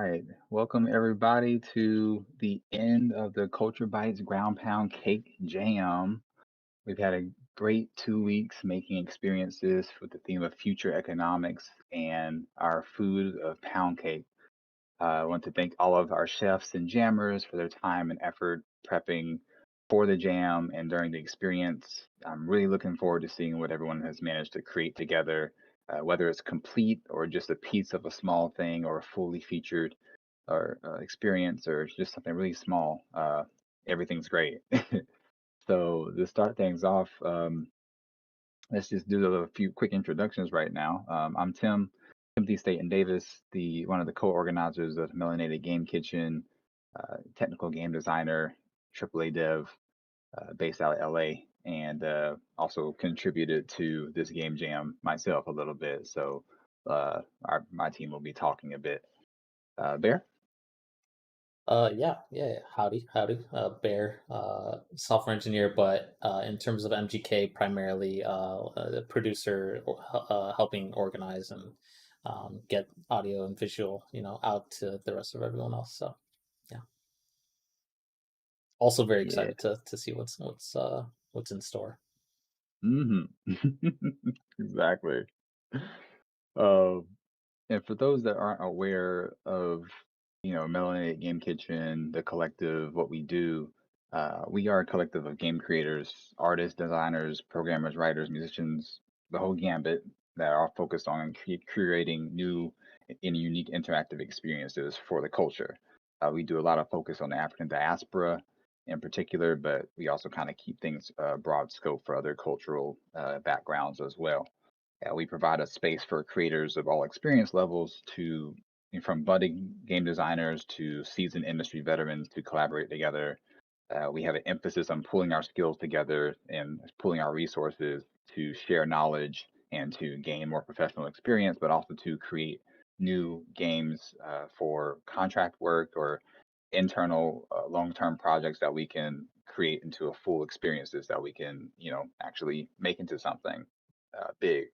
right. Welcome everybody to the end of the Culture Bites Ground Pound Cake Jam. We've had a great 2 weeks making experiences with the theme of future economics and our food of pound cake. I want to thank all of our chefs and jammers for their time and effort prepping for the jam and during the experience. I'm really looking forward to seeing what everyone has managed to create together, whether it's complete or just a piece of a small thing or a fully featured or experience or just something really small. Everything's great. So to start things off, let's just do a few quick introductions right now. I'm Timothy Staten Davis, the one of the co-organizers of Melanated Game Kitchen, technical game designer, AAA dev, based out of LA, and also contributed to this game jam myself a little bit. So my team will be talking a bit. Bear? Yeah. Howdy. Bear, software engineer, but in terms of MGK, primarily the producer, helping organize and get audio and visual, out to the rest of everyone else. So, yeah. Also very Yeah. excited to see what's in store. Hmm. Exactly. Um, and for those that aren't aware of, Melanated Game Kitchen, the collective, what we do, we are a collective of game creators, artists, designers, programmers, writers, musicians, the whole gambit that are focused on creating new and unique interactive experiences for the culture. We do a lot of focus on the African diaspora in particular, but we also kind of keep things broad scope for other cultural backgrounds as well. We provide a space for creators of all experience levels from budding game designers to seasoned industry veterans to collaborate together. We have an emphasis on pulling our skills together and pulling our resources to share knowledge and to gain more professional experience, but also to create new games for contract work or internal long-term projects that we can create into a full experiences that we can, actually make into something big.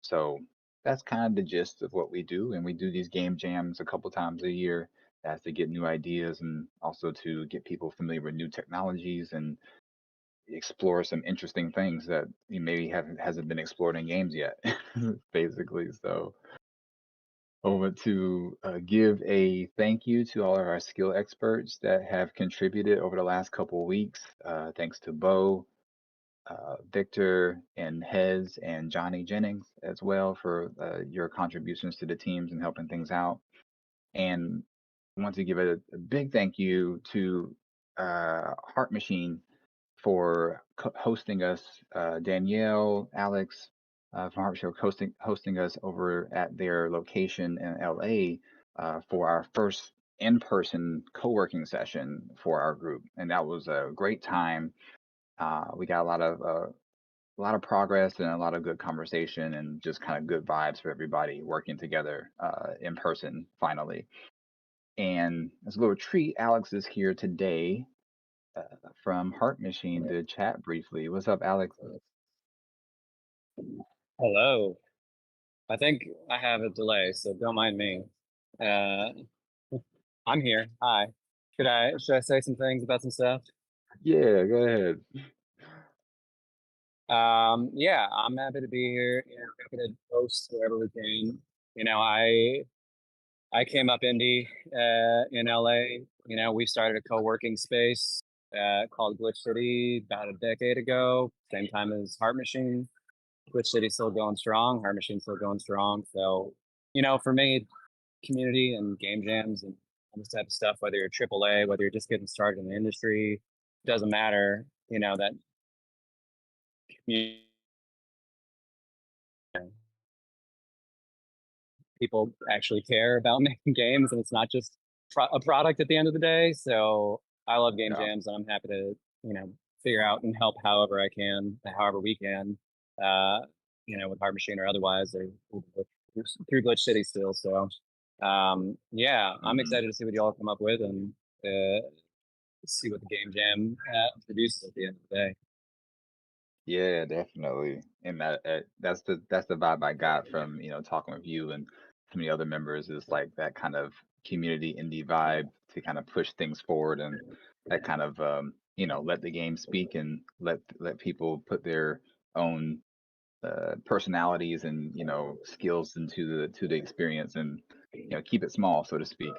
So that's kind of the gist of what we do. And we do these game jams a couple times a year. That's to get new ideas and also to get people familiar with new technologies and explore some interesting things that you maybe haven't hasn't been explored in games yet, basically. So over to give a thank you to all of our skill experts that have contributed over the last couple of weeks. Thanks to Bo, Victor and Hez and Johnny Jennings as well for your contributions to the teams and helping things out. And I want to give a big thank you to Heart Machine for hosting us, Danielle, Alex from Heart Show hosting us over at their location in LA for our first in-person co-working session for our group. And that was a great time. We got a lot of progress and a lot of good conversation and just kind of good vibes for everybody working together in person finally. And as a little treat, Alex is here today uh, from Heart Machine to chat briefly. What's up, Alex? Hello. I think I have a delay, so don't mind me. Uh, I'm here. Hi. Should I say some things about some stuff? Yeah, go ahead. Yeah, I'm happy to be here. Happy to host wherever we can. I came up indie in LA. We started a co-working space called Glitch City about a decade ago, same time as Heart Machine. Glitch City's still going strong. Heart Machine's still going strong. So, for me, community and game jams and all this type of stuff, whether you're AAA, whether you're just getting started in the industry, doesn't matter. That community, people actually care about making games, and it's not just a product at the end of the day. So I love game Yeah. jams, and I'm happy to figure out and help however I can, however we can, uh, with Hard Machine or otherwise, or through Glitch City still. So yeah, I'm Hmm. excited to see what y'all come up with and see what the game jam produces at the end of the day. Yeah, definitely. And that's the vibe I got from talking with you and some of the other members is like that kind of community indie vibe to kind of push things forward, and that kind of let the game speak and let people put their own personalities and skills into the experience, and keep it small, so to speak,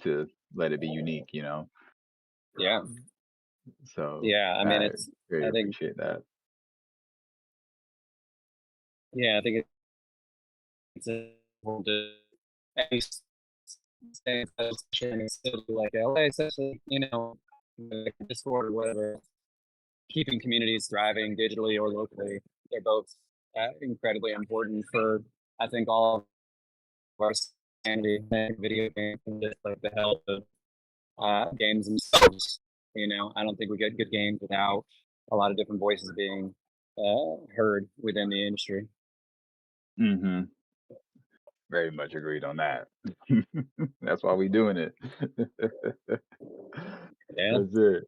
to let it be unique. Yeah. So Yeah. I mean, I very I think, appreciate that. yeah, I think it's important to at least stay in touch, sharing a city like LA, especially, like Discord or whatever, keeping communities thriving digitally or locally. They're both incredibly important for, I think, all of our sanity, video games, and just like the health of games themselves. I don't think we get good games without a lot of different voices being heard within the industry. Hmm. Very much agreed on that. That's why we doing it. Yeah. That's it.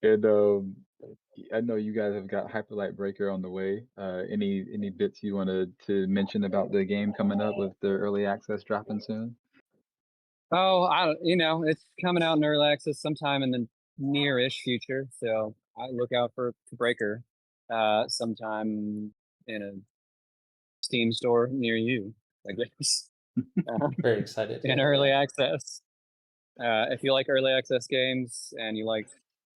And I know you guys have got Hyperlight Breaker on the way. Any bits you wanted to mention about the game coming up with the early access dropping soon? Oh, it's coming out in early access sometime in the near-ish future. So I look out for Breaker sometime in a Steam store near you, I guess. Very excited. In early access. If you like early access games and you like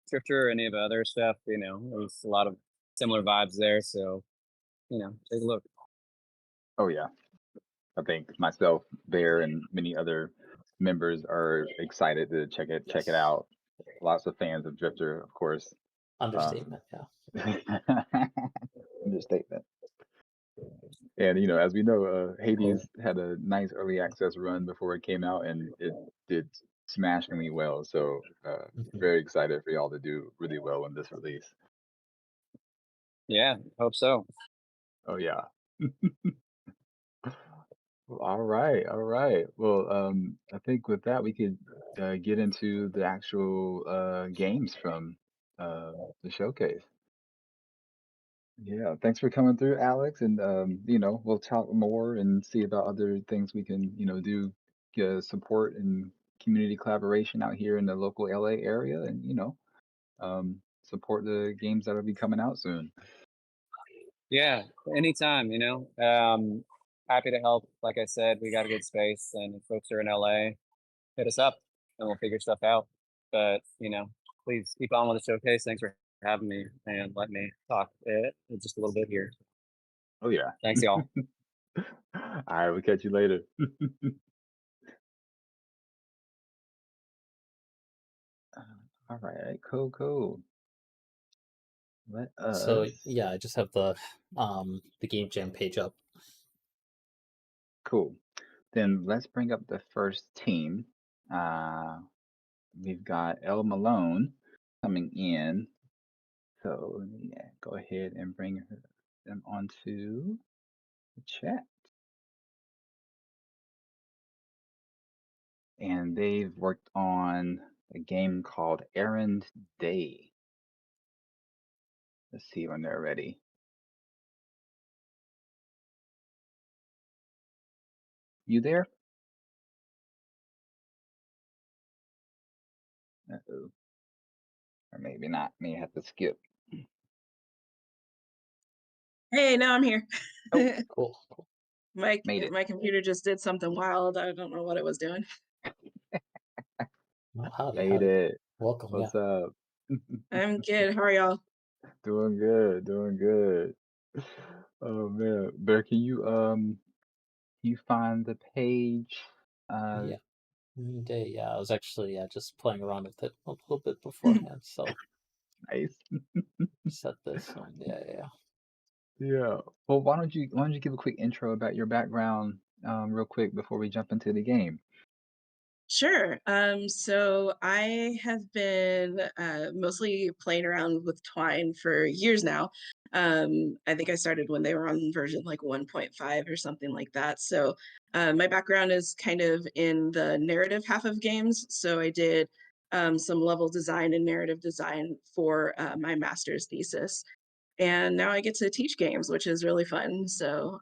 Drifter or any of the other stuff, there's a lot of similar vibes there. So, take a look. Oh yeah, I think myself, Bear, and many other members are excited to check it out. Lots of fans of Drifter, of course. Understatement. Yeah. Understatement. And as we know, Hades had a nice early access run before it came out, and it did smashingly well. So Mhm. very excited for y'all to do really well in this release. Yeah, hope so. Oh yeah. All right, all right. Well, I think with that we could get into the actual games from the showcase. Yeah, thanks for coming through, Alex. And we'll talk more and see about other things we can, do support and community collaboration out here in the local LA area, and support the games that'll be coming out soon. Yeah, anytime, happy to help. Like I said, we got a good space, and if folks are in LA, hit us up and we'll figure stuff out. But, please keep on with the showcase. Thanks for having me and let me talk just a little bit here. Oh yeah. Thanks, y'all. All right, we'll catch you later. All right, cool. Let So us. yeah, I just have the game jam page up. Cool. Then let's bring up the first team. We've got El Malone coming in. So let me go ahead and bring them onto the chat. And they've worked on a game called Errand Day. Let's see when they're ready. You there? Uh-oh. Or maybe not. May have to skip. Hey, now I'm here. Oh, Cool. My made it. my computer just did something wild. I don't know what it was doing. Well, howdy. Made it. Welcome. What's up? I'm good. How are y'all? Doing good. Oh man. Bear, can you find the page? Yeah. Day. Yeah, I was actually just playing around with it a little bit beforehand. So Nice. set this one. Yeah. Yeah. Well, why don't you give a quick intro about your background, real quick before we jump into the game? Sure. So I have been mostly playing around with Twine for years now. I think I started when they were on version like 1.5 or something like that. So my background is kind of in the narrative half of games. So I did some level design and narrative design for my master's thesis. and now I get to teach games, which is really fun. So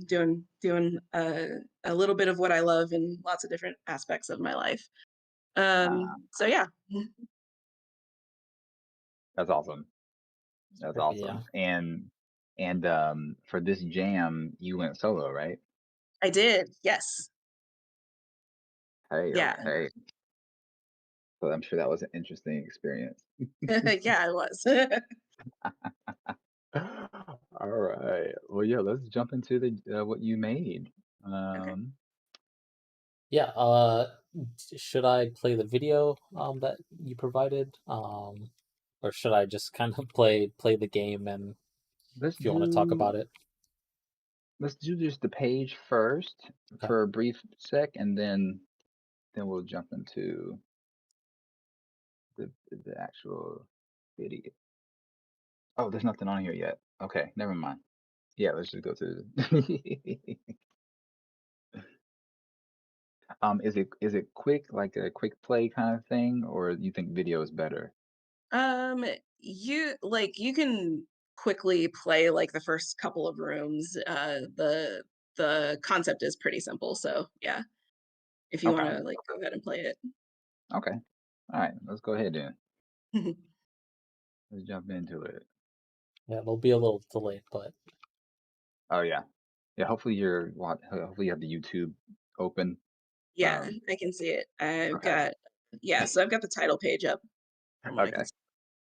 doing a little bit of what I love in lots of different aspects of my life. Ah, So yeah, that's awesome. That's Perfect, yeah. awesome. And for this jam, you went solo, right? I did. Yes. Hey, Yeah. okay. So I'm sure that was an interesting experience. Yeah, it was. All right. Well, yeah, let's jump into the what you made. Okay. Um, Yeah, should I play the video that you provided? Or should I just kind of play the game, and let's if you want to talk do about it? let's do just the page first Okay. for a brief sec, and then we'll jump into the actual video. Oh, there's nothing on here yet. Okay, never mind. Yeah, let's just go to is it quick, like a quick play kind of thing, or you think video is better? Um, you can quickly play like the first couple of rooms. The concept is pretty simple, so yeah, if you want Okay. to like go ahead and play Okay. All right, let's go ahead then. it. Let's jump into it. Yeah, it'll be a little delayed, but Oh yeah. Yeah, hopefully you have the YouTube open. Yeah, Um, I can see it. I've okay. got Yeah, so I've got the title page up from what I can Okay. see.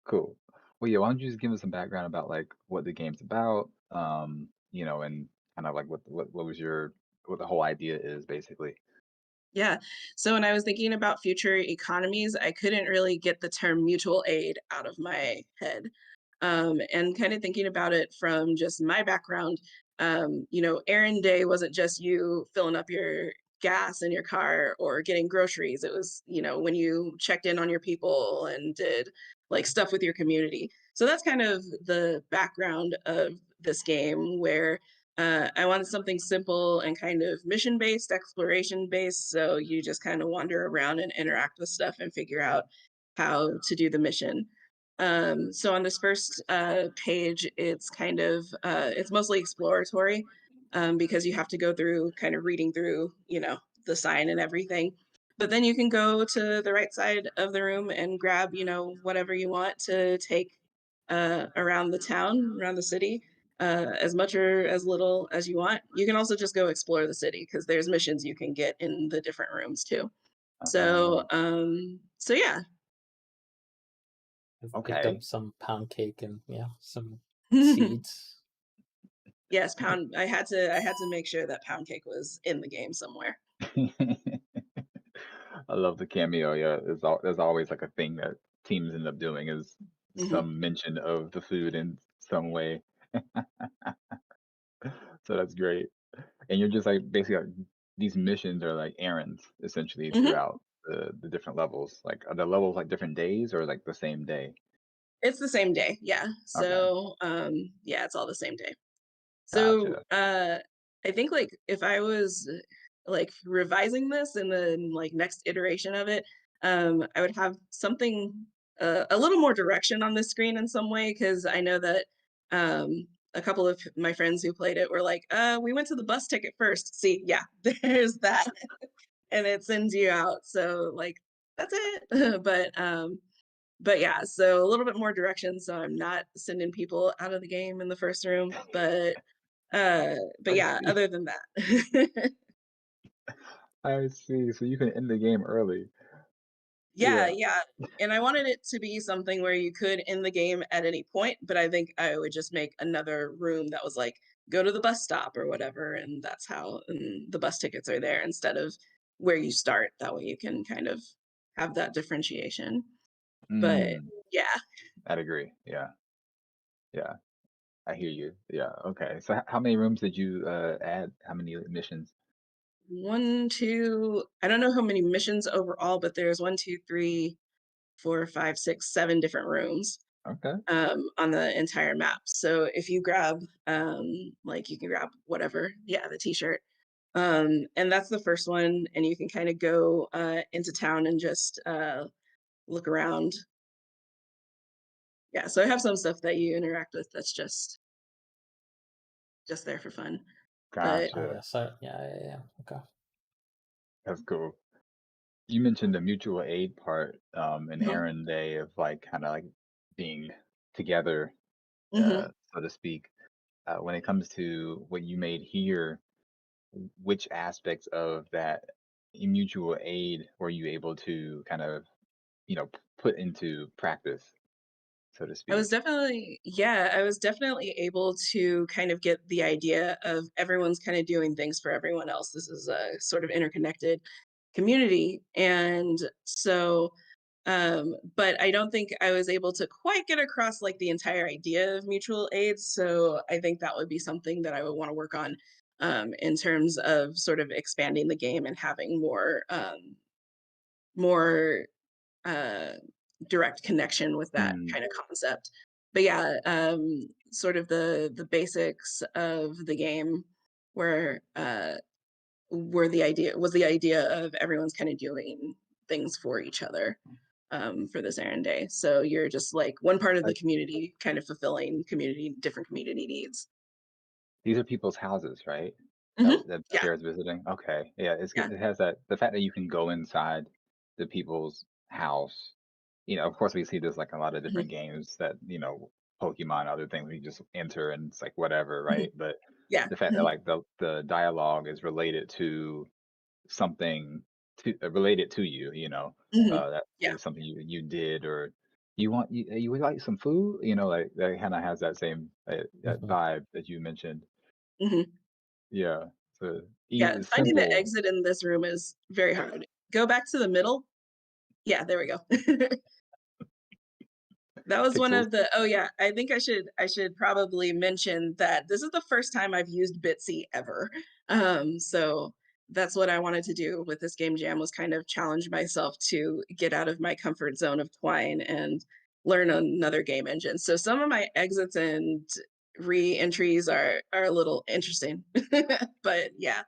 Cool. Well, yeah, why don't you just give us some background about like what the game's about, and kind of like what was what the whole idea is basically. Yeah. So when I was thinking about future economies, I couldn't really get the term mutual aid out of my head. And kind of thinking about it from just my background, Errand day wasn't just you filling up your gas in your car or getting groceries. It was, when you checked in on your people and did like stuff with your community. So that's kind of the background of this game where I wanted something simple and kind of mission based, exploration based. So you just kind of wander around and interact with stuff and figure out how to do the mission. So on this first page, it's mostly exploratory because you have to go through kind of reading through, the sign and everything. But then you can go to the right side of the room and grab, whatever you want to take around the town, around the city, as much or as little as you want. You can also just go explore the city because there's missions you can get in the different rooms too. So, Oh, so yeah. I've picked okay. up some pound cake and yeah, some seeds. Yes, pound. I had to make sure that pound cake was in the game somewhere. I love the cameo. Yeah, there's always like a thing that teams end up doing is Hmm. some mention of the food in some way. So that's great. And you're just like basically these missions are like errands essentially Hmm. throughout the different levels. Like are the levels like different days or like the same day? It's the same day. Yeah. Okay, So, yeah, it's all the same day. So, gotcha. I think like if I was like revising this in the like next iteration of it, I would have something a little more direction on the screen in some way because I know that a couple of my friends who played it were like, we went to the bus ticket first. See, yeah, there's that, and it sends you out. So like that's it. But yeah, so a little bit more direction. So I'm not sending people out of the game in the first room, but I yeah, see. other than that. I see. So you can end the game early. Yeah, Yeah. yeah. And I wanted it to be something where you could end the game at any point, but I think I would just make another room that was like, go to the bus stop or whatever, and that's how and the bus tickets are there instead of where you start. That way you can kind of have that differentiation. But Mm, yeah, I'd agree. Yeah. Yeah. I hear you. Yeah. Okay. So how many rooms did you add? How many missions? one, two, I don't know how many missions overall, but there's one, two, three, four, five, six, seven different rooms Okay. on the entire map. So if you grab, like you can grab whatever, yeah, the t-shirt. And that's the first one. And you can kind of go into town and just look around. Yeah, so I have some stuff that you interact with that's just there for fun. But Oh Gotcha. yeah, so yeah. Okay. That's cool. You mentioned the mutual aid part, in mhm, Errand Day of like kind of like being together, mhm. so to speak. When it comes to what you made here, which aspects of that mutual aid were you able to kind of, put into practice, so to speak? I was definitely able to kind of get the idea of everyone's kind of doing things for everyone else. This is a sort of interconnected community. And so, but I don't think I was able to quite get across like the entire idea of mutual aid. So I think that would be something that I would want to work on in terms of sort of expanding the game and having more uh, direct connection with that Mm, kind of concept. But yeah, sort of the basics of the game were the idea of everyone's kind of doing things for each other for this errand day. So you're just like one part of the like community, kind of fulfilling different community needs. these are people's houses, right? That Yeah, Bear's visiting. Okay, yeah, it's yeah, good. It has that the fact that you can go inside the people's house. Of course, we see this like a lot of mhm, different games that Pokemon, other things we just enter and it's like whatever, mhm, right? But yeah, the fact that mhm, like the dialogue is related to something related to you, mhm, that yeah, is something you did or you would like some food, like that kind of has that same that Hmm. vibe that you mentioned. mhm. Yeah, so Yeah, easy, finding the simple. exit in this room is very hard. Go back to the middle. Yeah, there we go. That was one Pixels. of the oh yeah, I should probably mention that this is the first time I've used Bitsy ever. So that's what I wanted to do with this game jam was kind of challenge myself to get out of my comfort zone of Twine and learn another game engine. So some of my exits and re-entries are a little interesting. But yeah.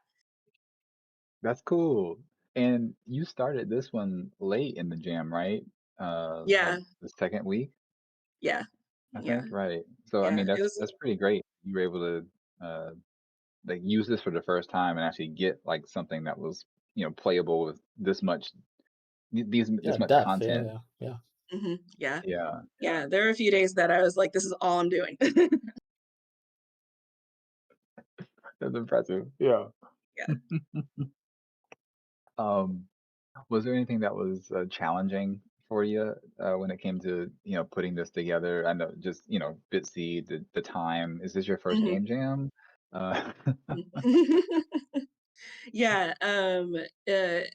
That's cool. And you started this one late in the jam, right? Like Yeah. the second week, Yeah. I Yeah. think, right? So I Yeah. mean, It was that's pretty great. You were able to like use this for the first time and actually get like something that was playable with this much Yeah, this much depth. content. Yeah. yeah. Yeah, Yeah. There were a few days that I was like, this is all I'm doing. that's impressive. Yeah. Yeah. Um, was there anything that was challenging for you when it came to putting this together? I know just Bitsy, the time. Is this your first Mhm. game jam? Uh, Yeah,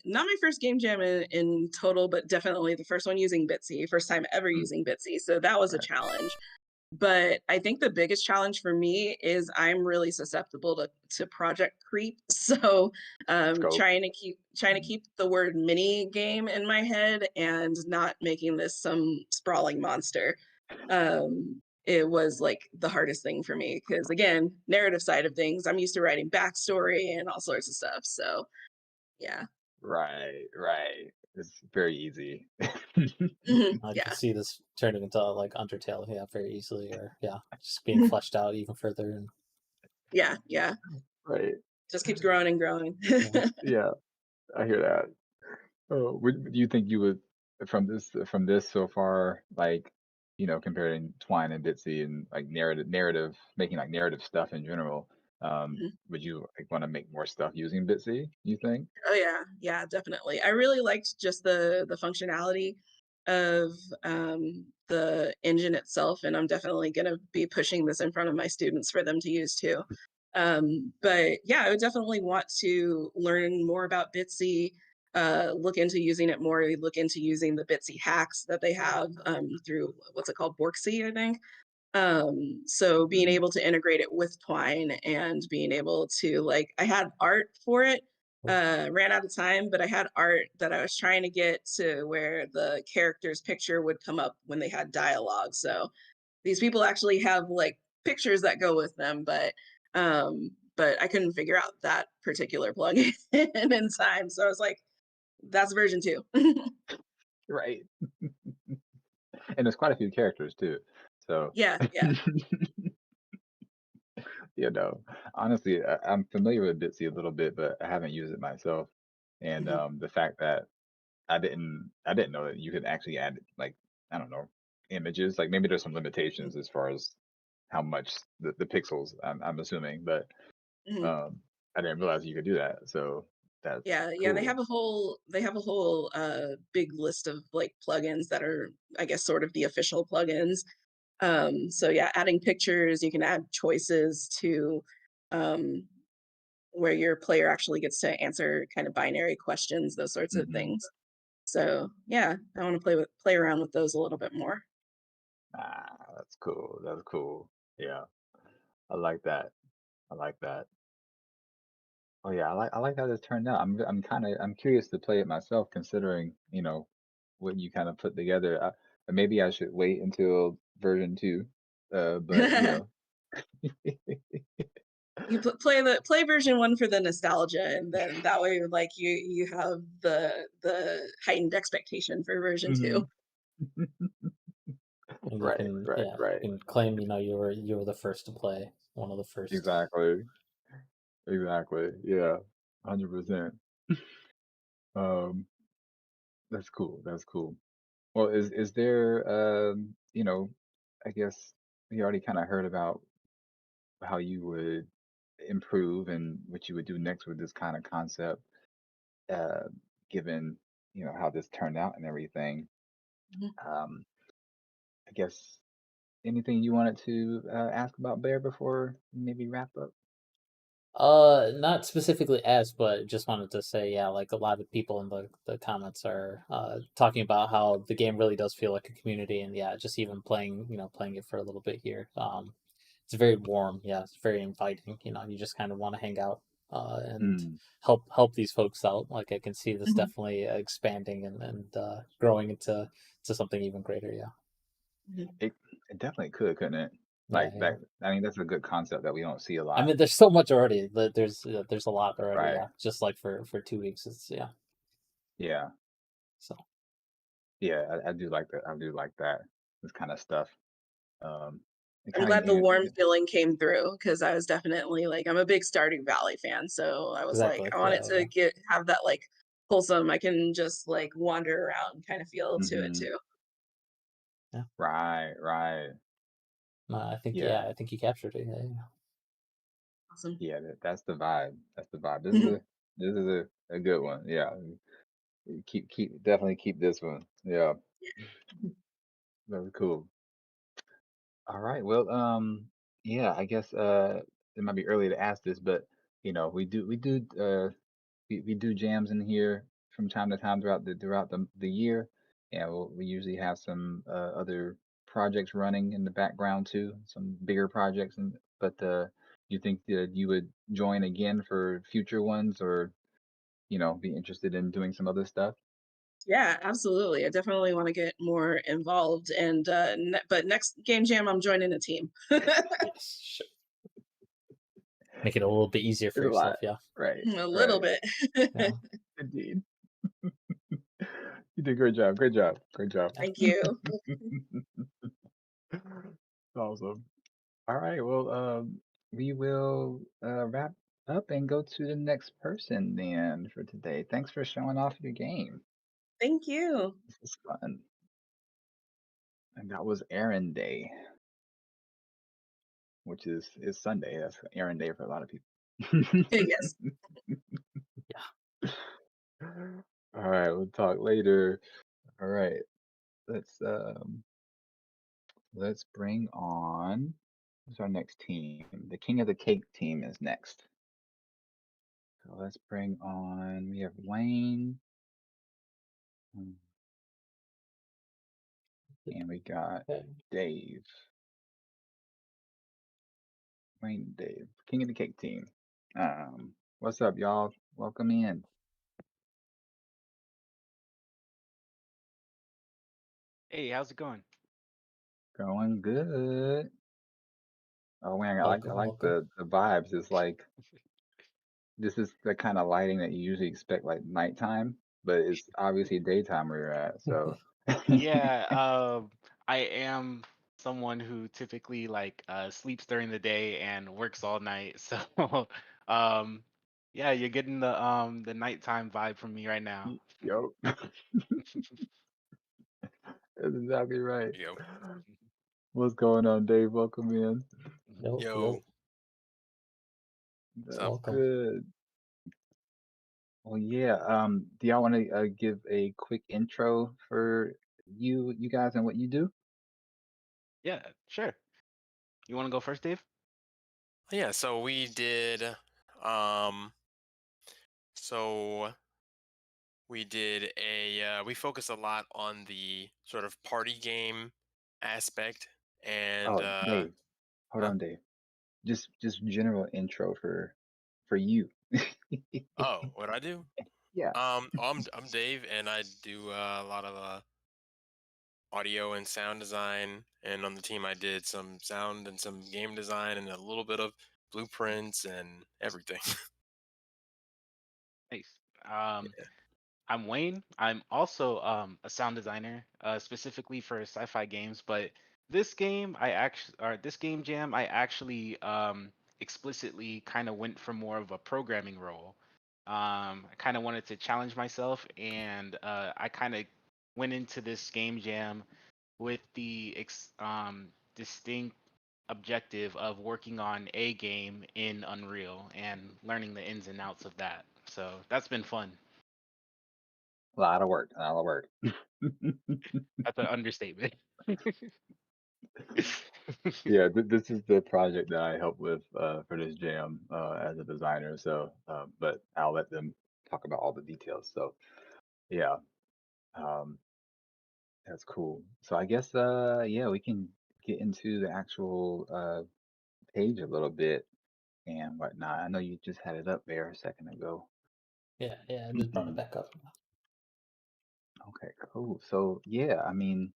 not my first game jam in total, but definitely the first one using Bitsy, first time ever mm, using Bitsy. So that was a right. challenge. But I think the biggest challenge for me is I'm really susceptible to project creep. So Scope. trying to Mm, keep the word mini game in my head and not making this some sprawling monster. It was like the hardest thing for me because again, narrative side of things, I'm used to writing backstory and all sorts of stuff. So yeah. right, right. It's very easy. You could Yeah. see this turning into like Undertale, yeah, very easily, or yeah, just being fleshed out even further, and Yeah. Yeah. Right. Just keeps growing and growing. yeah. Yeah, I hear that. Oh, do you think you would from this so far, like, comparing Twine and Bitsy and like narrative making like narrative stuff in general, would you like want to make more stuff using Bitsy, you think? Oh yeah, yeah, definitely. I really liked just the functionality of the engine itself, and I'm definitely going to be pushing this in front of my students for them to use too. But yeah, I would definitely want to learn more about Bitsy, look into using it more, look into using the Bitsy hacks that they have through what's it called, Borksy, I think. So being Mhm. able to integrate it with Twine and being able to like I had art for it, ran out of time, but I had art that I was trying to get to where the character's picture would come up when they had dialogue. So these people actually have like pictures that go with them, but I couldn't figure out that particular plugin in time. So I was like, that's version 2. Right. And there's quite a few characters too. So, Yeah, yeah. you know, honestly, I'm familiar with Bitsy a little bit, but I haven't used it myself. And Mhm, the fact that I didn't know that you could actually add like I don't know images. Like maybe there's some mhm, limitations as far as how much the pixels. I'm assuming, but mhm. um, I didn't realize you could do that. So that's Yeah, yeah, cool. they have a whole big list of like plugins that are, I guess, sort of the official plugins. So yeah, adding pictures, you can add choices to um where your player actually gets to answer kind of binary questions, those sorts of Hmm. things. So yeah, I want to play around with those a little bit more. That's cool. That's cool. Yeah, I like that. I like that. Oh yeah, I like how this turned out. I'm curious to play it myself, considering what you kind of put together. Maybe I should wait until version 2. But Play version 1 for the nostalgia, and then that way, like you have the heightened expectation for version 2. Mhm. And you Right, can, right, yeah, you right. can claim, you were the first to play, one of the first. Exactly, exactly. Yeah, 100%. Um, that's cool. That's cool. Well, is there I guess you already kind of heard about how you would improve and what you would do next with this kind of concept, uh, given how this turned out and everything. Um, I guess anything you wanted to ask about Bear before we maybe wrap up? Not specifically as, but just wanted to say, yeah, like a lot of people in the comments are talking about how the game really does feel like a community, and yeah, just even playing it for a little bit here. It's very warm, yeah, it's very inviting. You just kind of want to hang out and Mm. help these folks out. Like I can see this Mhm, definitely expanding and growing into something even greater. Yeah, mhm. It definitely could, couldn't it? yeah, Like yeah. that. I mean, that's a good concept that we don't see a I lot, mean, there's so much already. There's a lot already. right? Yeah, just like for 2 weeks, it's yeah. Yeah, So. yeah. I do like that. I do like that. This kind of stuff. It I'm kind of glad the warm feeling came through because I was definitely like I'm a big Stardew Valley fan, so I was like Exactly. I wanted Yeah, to yeah, get have that like wholesome. I can just like wander around kind of feel to it hmm. too. yeah. Right, right. No, I think Yeah, yeah, I think you captured it. Yeah, yeah. Awesome. yeah. That's the vibe. That's the vibe. This is a good one. Yeah, definitely keep this one. Yeah, that was cool. All right. Well, yeah. I guess it might be early to ask this, but we do jams in here from time to time throughout the year, and we usually have some other projects running in the background too, some bigger projects. But you think that you would join again for future ones, or be interested in doing some other stuff? Yeah, absolutely. I definitely want to get more involved, and but next game jam, I'm joining a team. Yes, sure. Make it a little bit easier for There's a lot, yourself. Yeah, right? A little Right. bit. yeah, Indeed. You did a great job. Great job. Great job. yeah. Thank you. Awesome. All right. Well, we will wrap up and go to the next person then for today. Thanks for showing off your game. Thank you. This is fun. And that was Errand Day, which is Sunday. That's Errand Day for a lot of people. Yes. All right. We'll talk later. All right. Let's um let's bring on who's our next team. The King of the Cake team is next. So let's bring on. We have Wayne. And we got Okay. Dave. Wayne Dave. King of the Cake team. What's up, y'all? Welcome in. Hey, how's it going? Going good. Oh man, I Welcome, like welcome. the vibes. It's like this is the kind of lighting that you usually expect like nighttime, but it's obviously daytime where you're at. So Yeah, I am someone who typically like sleeps during the day and works all night. So um yeah, you're getting the nighttime vibe from me right now. Yo, that's exactly right. Yo, What's going on, Dave? Welcome in. Yo, yo, yo, what's That's up? welcome. good. Well, yeah. Do y'all want to give a quick intro for you guys and what you do? Yeah, sure. You want to go first, Dave? Yeah, so we did, um, so we focused a lot on the sort of party game aspect, and Oh, Dave, hold huh? on, Dave. Just general intro for you. Oh, what I do? Yeah. I'm Dave, and I do a lot of audio and sound design, and on the team I did some sound and some game design and a little bit of blueprints and everything. Nice. I'm Wayne. I'm also a sound designer, specifically for sci-fi games. But this game jam, I actually explicitly kind of went for more of a programming role. I kind of wanted to challenge myself, and I kind of went into this game jam with the distinct objective of working on a game in Unreal and learning the ins and outs of that. So that's been fun. A lot of work. A lot of work. That's an understatement. Yeah, this is the project that I helped with for this jam as a designer. So, but I'll let them talk about all the details. So, yeah, um, that's cool. So I guess yeah, we can get into the actual page a little bit and whatnot. I know you just had it up there a second ago. Yeah, I just brought it back up. Okay, cool. So yeah, I mean,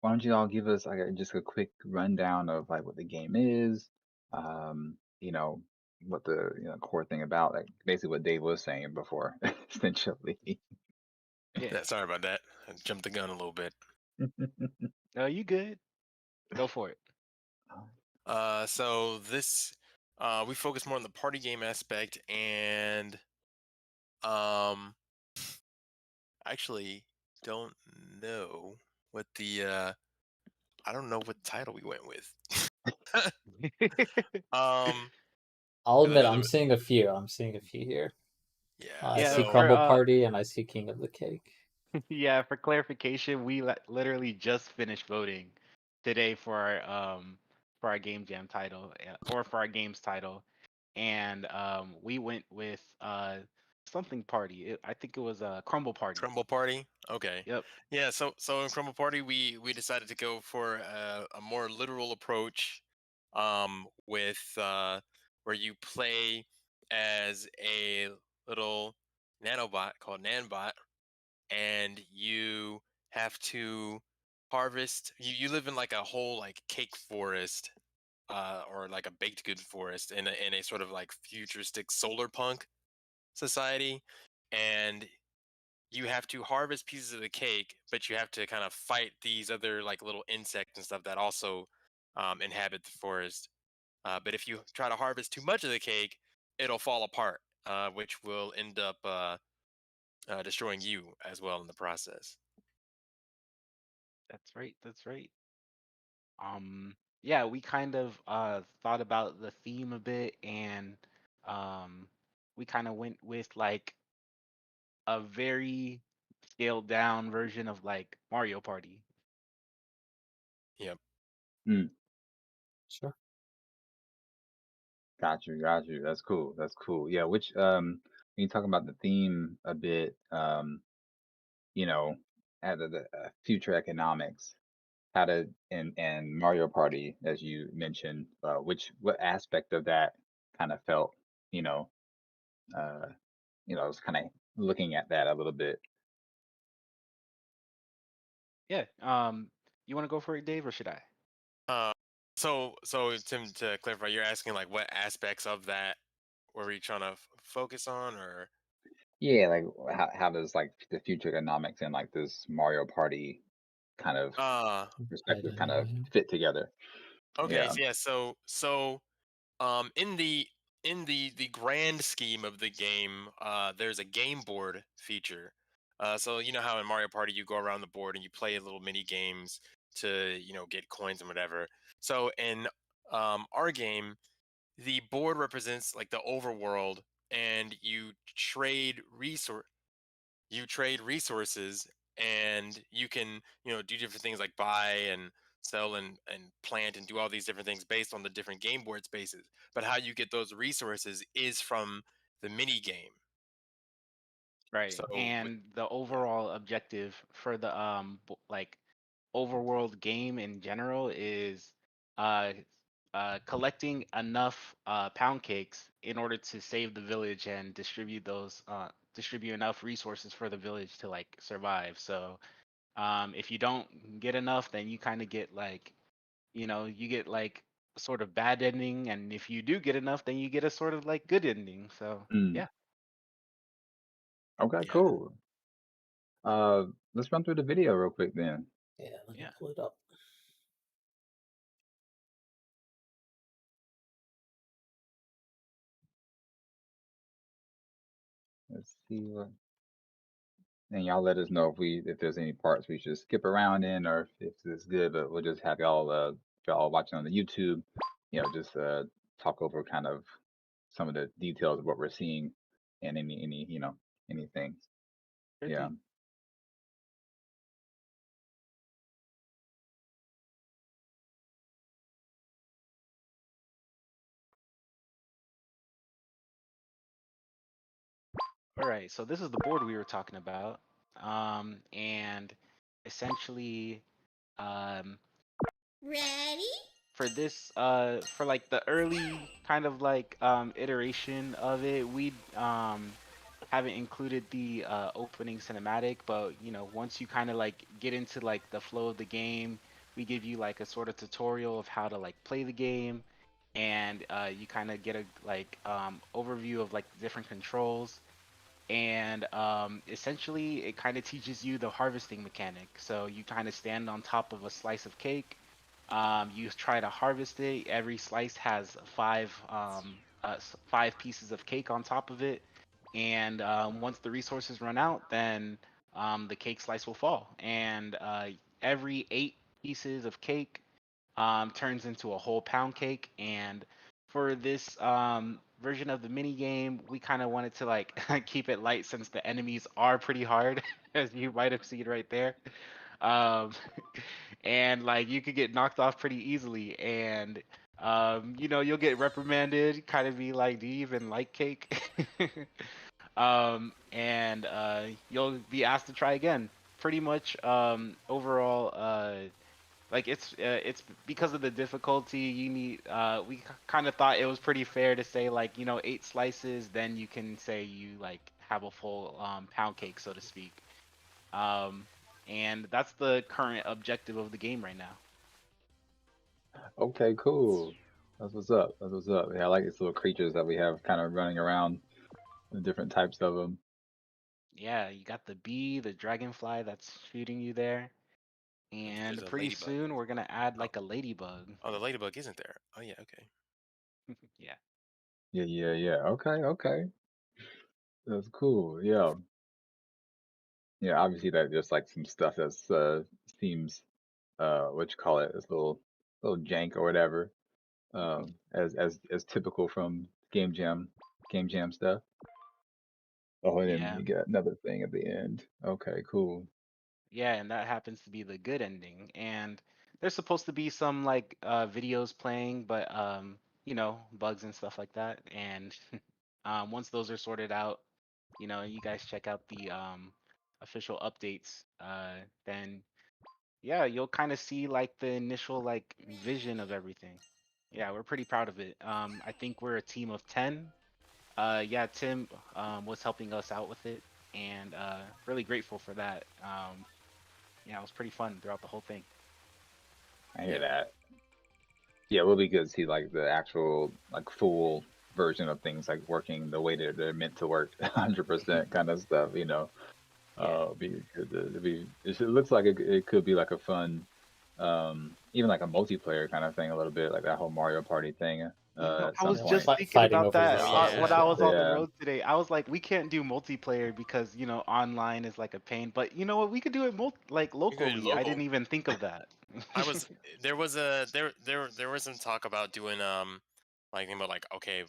why don't you all give us like just a quick rundown of like what the game is, you know, what the core thing about, like basically what Dave was saying before, essentially. Yeah. Yeah, sorry about that. I jumped the gun a little bit. No, you good? Go for it. So this, we focus more on the party game aspect, and um, actually don't know what I don't know what title we went with. um, I'll 'Cause I admit, know there I'm was, seeing a few. I'm seeing a few here. yeah. I Yeah, see So for Crumble Party and I see King of the Cake. yeah, for clarification, we literally just finished voting today for our game jam title or for our games title, and we went with something party. I think it was a Crumble Party. Crumble Party. Okay. Yep. Yeah. So in Crumble Party, we decided to go for a more literal approach, with where you play as a little nanobot called Nanbot, and you have to harvest. You live in like a whole like cake forest, or like a baked good forest in a sort of like futuristic solar punk society, and you have to harvest pieces of the cake, but you have to kind of fight these other like little insects and stuff that also inhabit the forest. But if you try to harvest too much of the cake, it'll fall apart, which will end up destroying you as well in the process. That's right. That's right. Yeah, we kind of thought about the theme a bit, and um we kind of went with like a very scaled down version of like Mario Party. Yep. Mm, Sure. got you. That's cool. That's cool. Yeah, which when you talk about the theme a bit, you know, at the future economics, how to and Mario Party, as you mentioned, what aspect of that kind of felt, you know, uh, I was kind of looking at that a little bit. Yeah. You want to go for it, Dave, or should I? Uh, so Tim, to clarify, you're asking like what aspects of that were you trying to focus on, or Yeah, like how does like the future economics and like this Mario Party kind of perspective kind of Exciting. fit together. Okay, Yeah. yeah. So in the grand scheme of the game, there's a game board feature. So you know how in Mario Party you go around the board and you play little mini games to get coins and whatever. So in our game, the board represents like the overworld, and you trade resources, and you can do different things like buy and sell and plant and do all these different things based on the different game board spaces. But how you get those resources is from the mini game. Right. So And the yeah. overall objective for the like overworld game in general is uh collecting enough pound cakes in order to save the village and distribute enough resources for the village to like survive. So if you don't get enough, then you kind of get like, you get like a sort of bad ending, and if you do get enough, then you get a sort of like good ending. So Mm. yeah. Okay, Yeah. cool. Let's run through the video real quick then. Yeah, let me Yeah. pull it up. Let's see what, and y'all let us know if there's any parts we should skip around in, or if it's good. But we'll just have y'all if y'all watching on the YouTube, just talk over kind of some of the details of what we're seeing and any anything. Sure Yeah. thing. All right, so this is the board we were talking about. And essentially, um, Ready? for this, for like the early kind of like iteration of it, we haven't included the opening cinematic, but once you kind of like get into like the flow of the game, we give you like a sort of tutorial of how to like play the game, and you kind of get a like overview of like different controls. And essentially it kind of teaches you the harvesting mechanic. So you kind of stand on top of a slice of cake. You try to harvest it. Every slice has five pieces of cake on top of it, and once the resources run out, then the cake slice will fall. And every 8 pieces of cake turns into a whole pound cake. And for this version of the mini game, we kind of wanted to like keep it light since the enemies are pretty hard, as you might have seen right there. Um, and like you could get knocked off pretty easily, and you'll get reprimanded, kind of be like, "Do you even like cake?" And you'll be asked to try again. Pretty much, overall, like it's because of the difficulty you need. We kind of thought it was pretty fair to say like 8 slices, then you can say you like have a full pound cake, so to speak. Um, and that's the current objective of the game right now. Okay, cool. That's what's up. That's what's up. Yeah, I like these little creatures that we have kind of running around, the different types of them. Yeah, you got the bee, the dragonfly that's shooting you there, There's and a pretty ladybug. soon we're gonna add Oh, like a ladybug. oh, the ladybug isn't there. Oh yeah, okay. Yeah. Yeah, yeah, yeah. Okay, okay. That's cool. Yeah. Yeah, obviously that just like some stuff that's seems what you call it, this little jank or whatever. As typical from game jam stuff. Oh, and then Yeah. you get another thing at the end. Okay, cool. Yeah, and that happens to be the good ending. And there's supposed to be some like videos playing, but bugs and stuff like that. And once those are sorted out, you guys check out the official updates, then yeah, you'll kind of see like the initial like vision of everything. Yeah, we're pretty proud of it. I think we're a team of 10. Yeah, Tim was helping us out with it, and really grateful for that. Yeah, it was pretty fun throughout the whole thing. I hear Yeah. that. Yeah, it will be good to see like the actual like full version of things like working the way that they're meant to work, 100% kind of stuff. Be good to be. It looks like it could be like a fun, even like a multiplayer kind of thing a little bit, like that whole Mario Party thing. At I some was Yeah, point. just thinking fighting about over that Oh when resources. yeah. I Yeah. was on the Yeah. road today. I was like, we can't do multiplayer because online is like a pain. But you know what? We could do it like We could do locally. I didn't local. even think of that. I was there was some talk about doing like thinking about like okay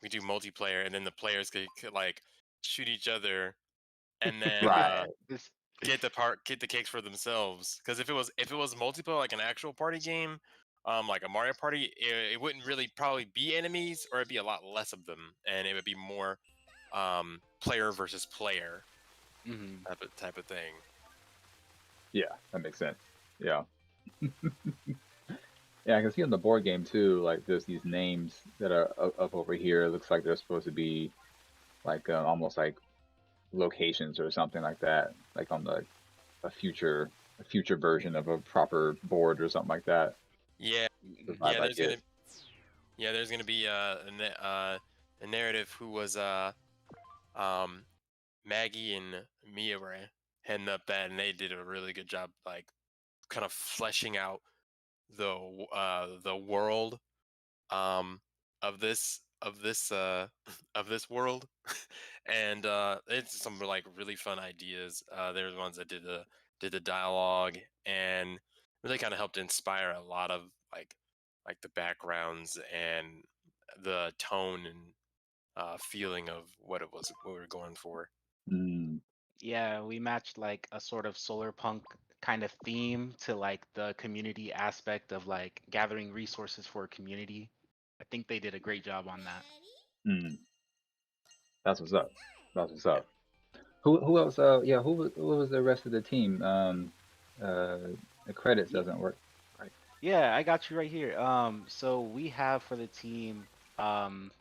we do multiplayer and then the players could like shoot each other and then Right. This, get the cakes for themselves. Because if it was multiplayer like an actual party game, like a Mario Party, it wouldn't really probably be enemies or it'd be a lot less of them and it would be more player versus player mhm. type of thing. Yeah, that makes sense. Yeah. Yeah, I can see on the board game too, like there's these names that are up over here. It looks like they're supposed to be like almost like locations or something like that, like on the a future version of a proper board or something like that. Yeah, The vibe yeah. I get. There's gonna be a narrative who was um Maggie and Mia were heading up that, and they did a really good job, like kind of fleshing out the world um of this of this world, and it's some like really fun ideas. There's ones that did the dialogue and really kind of helped inspire a lot of like the backgrounds and the tone and feeling of what we were going for. Mm, Yeah, we matched like a sort of solar punk kind of theme to like the community aspect of like gathering resources for a community. I think they did a great job on that. mm, that's what's up. That's what's Yeah. up. Who else? Yeah, who was the rest of the team? Uh, the credits Ye- doesn't work. Right. Yeah, I got you right here. So we have for the team, um,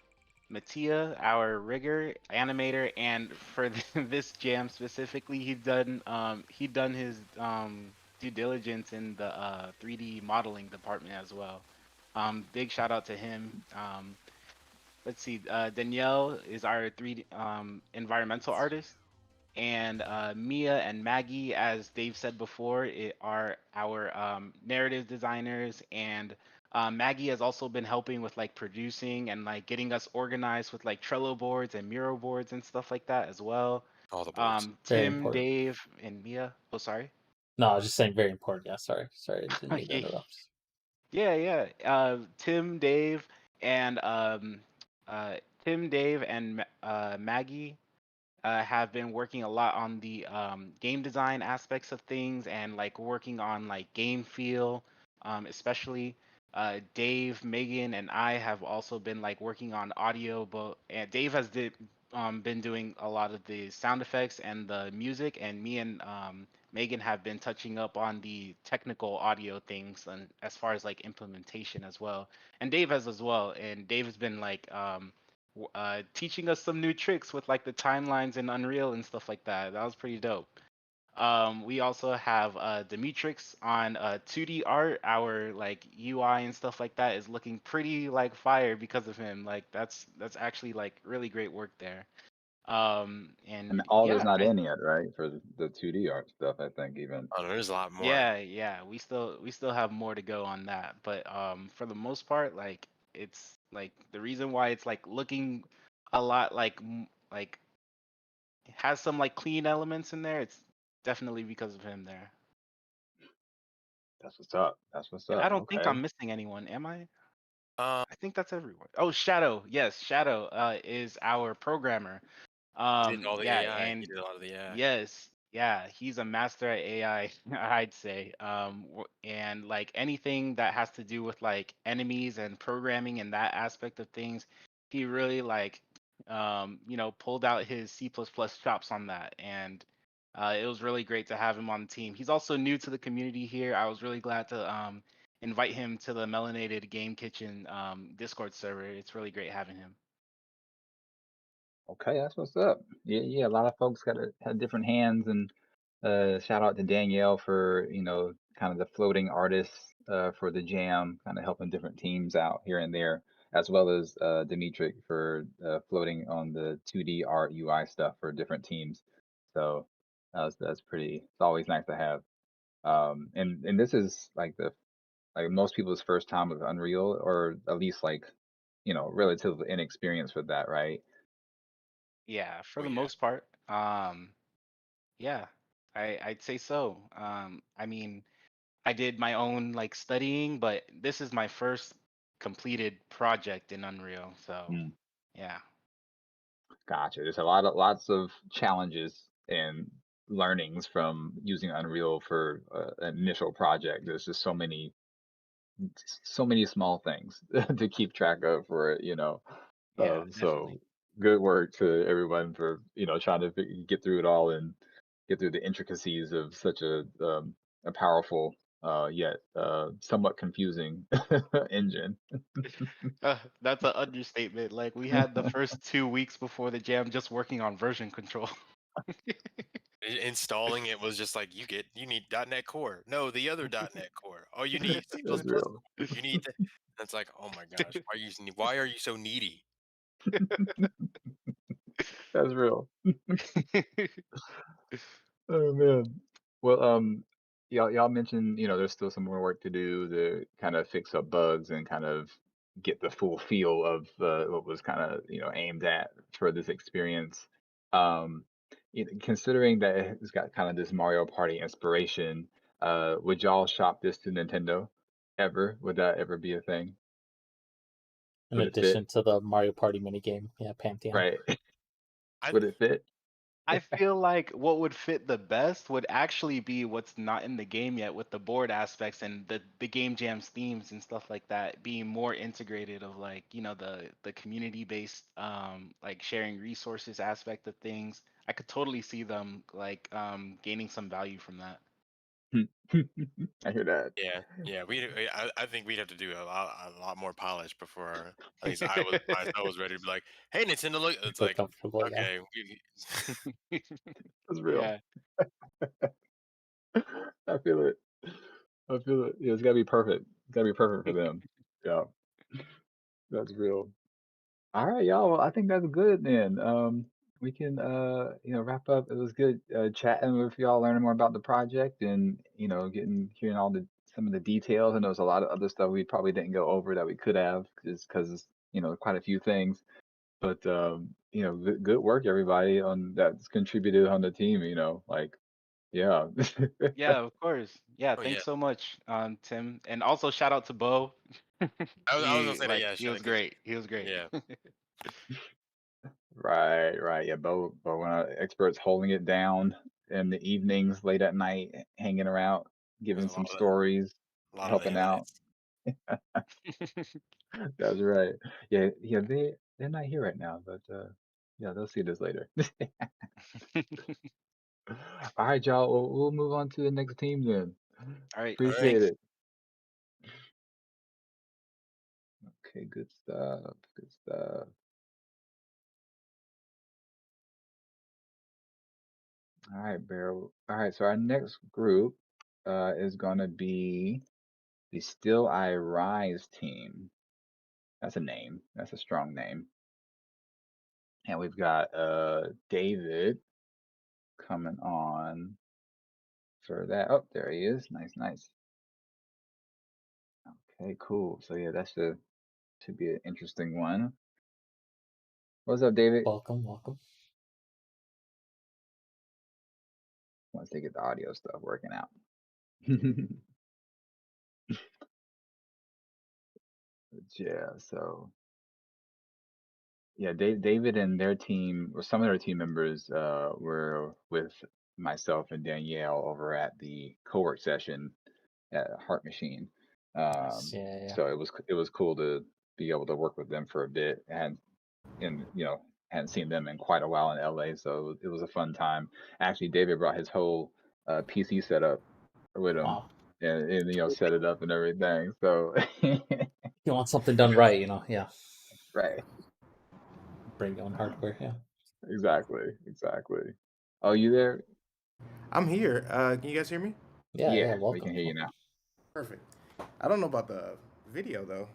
Mattia, our rigger animator, and for this jam specifically, he done his due diligence in the 3D modeling department as well. Big shout out to him. Let's see, Danielle is our 3D environmental artist, and Mia and Maggie, as Dave said before, are our narrative designers. And Maggie has also been helping with like producing and like getting us organized with like Trello boards and Miro boards and stuff like that as well. All the boards. Very Tim, important. Dave, and Mia. Oh, sorry. No, I was just saying very important. Yeah, sorry, didn't mean to Yeah, interrupt. yeah. Tim, Dave, and uh, Dave, and Maggie have been working a lot on the game design aspects of things and like working on like game feel, especially Dave, Megan, and I have also been like working on audio. But and Dave has been doing a lot of the sound effects and the music, and me and Megan have been touching up on the technical audio things and as far as like implementation as well. And Dave has as well. And Dave has been like teaching us some new tricks with like the timelines in Unreal and stuff like that. That was pretty dope. We also have Demetrix on 2D art. Our like UI and stuff like that is looking pretty like fire because of him. Like that's actually like really great work there. And And all there's yeah, not in yet, right? For the 2D art stuff, I think even. Oh, there's a lot more. yeah, we still have more to go on that. But for the most part, like it's like the reason why it's like looking a lot like like it has some like clean elements in there. It's definitely because of him there. That's what's up. That's what's And I up. don't think Okay. I'm missing anyone, am I? Um, I think that's everyone. Oh, Shadow. Yes, Shadow is our programmer. he did all the Yeah, AI. He and did a lot of the AI. yes, yeah, he's a master at AI, I'd say. And like anything that has to do with like enemies and programming and that aspect of things, he really like, pulled out his C++ chops on that. And it was really great to have him on the team. He's also new to the community here. I was really glad to invite him to the Melanated Game Kitchen Discord server. It's really great having him. Okay, that's what's up. Yeah, yeah. A lot of folks had different hands, and shout out to Danielle for kind of the floating artists for the jam, kind of helping different teams out here and there, as well as Dimitri for floating on the 2D art UI stuff for different teams. So That's pretty. It's always nice to have. And this is like most people's first time with Unreal, or at least like relatively inexperienced with that, right? Yeah, for Oh the yeah. most part. Yeah, I'd say so. I mean, I did my own like studying, but this is my first completed project in Unreal. So Mm, yeah. gotcha. There's lots of challenges and learnings from using Unreal for an initial project. There's just so many small things to keep track of for it, Yeah, So definitely. good work to everyone for trying to get through it all and get through the intricacies of such a powerful yet somewhat confusing engine. That's an understatement. Like we had the first 2 weeks before the jam just working on version control. Installing it was just like you need .NET Core. No, the other .NET Core. Oh, you need C++ That's Core. real. You need that. It's like, oh my gosh, why are you so needy? That's real. Oh man. Well, y'all mentioned, there's still some more work to do to kind of fix up bugs and kind of get the full feel of what was kind of, aimed at for this experience. Um, Considering that it's got kind of this Mario Party inspiration, would y'all shop this to Nintendo ever? Would that ever be a thing? In Would it fit? addition to the Mario Party minigame, yeah, Pantheon. Right. I Would it fit? I feel like what would fit the best would actually be what's not in the game yet with the board aspects and the game jams themes and stuff like that being more integrated of like, the community based like sharing resources aspect of things. I could totally see them like gaining some value from that. I hear that. yeah. I think we'd have to do a lot more polish before at least I was ready to be like, hey Nintendo, look. It's Feel like, comfortable, yeah. okay, That's real. Yeah. I feel it. I feel it. Yeah, it's gotta be perfect. It's gotta be perfect for them. Yeah, that's real. All right, y'all. Well, I think that's good then. We can wrap up. It was good chatting with y'all, learning more about the project and hearing all the some of the details. And there was a lot of other stuff we probably didn't go over that we could have just because it's quite a few things. But good work everybody on that's contributed on the team. Like yeah. Yeah, of course. Yeah, oh yeah. thanks so much, Tim. And also shout out to Bo. I was gonna say that, yeah, He was because great. He was great. yeah, Right, right. Yeah, but when experts holding it down in the evenings, late at night, hanging around, there's giving a lot some of stories, a lot of helping out. M&As. That's right. Yeah, yeah. They're not here right now, but yeah, they'll see this later. All right, y'all. We'll move on to the next team then. All right, All right. Appreciate thanks. it. Okay, good stuff. Good stuff. All right, Beryl. All right, so our next group is gonna be the Still I Rise team. That's a name. That's a strong name. And we've got David coming on for that. Oh, there he is. Nice, nice. Okay, cool. So yeah, that should be an interesting one. What's up, David? Welcome, welcome. Once they get the audio stuff working out. Yeah, so yeah, David and their team, or some of their team members, were with myself and Danielle over at the co-work session at Heart Machine. Nice. Um, Yeah, yeah. so it was cool to be able to work with them for a bit, and hadn't seen them in quite a while in LA, so it was a fun time. Actually, David brought his whole PC setup with him, Wow. and set it up and everything. So You want something done right, yeah. right, Bring your own hardware, yeah. exactly. Oh, you there? I'm here. Can you guys hear me? Yeah, Yeah, yeah, we welcome. can hear you now. Perfect. I don't know about the video though.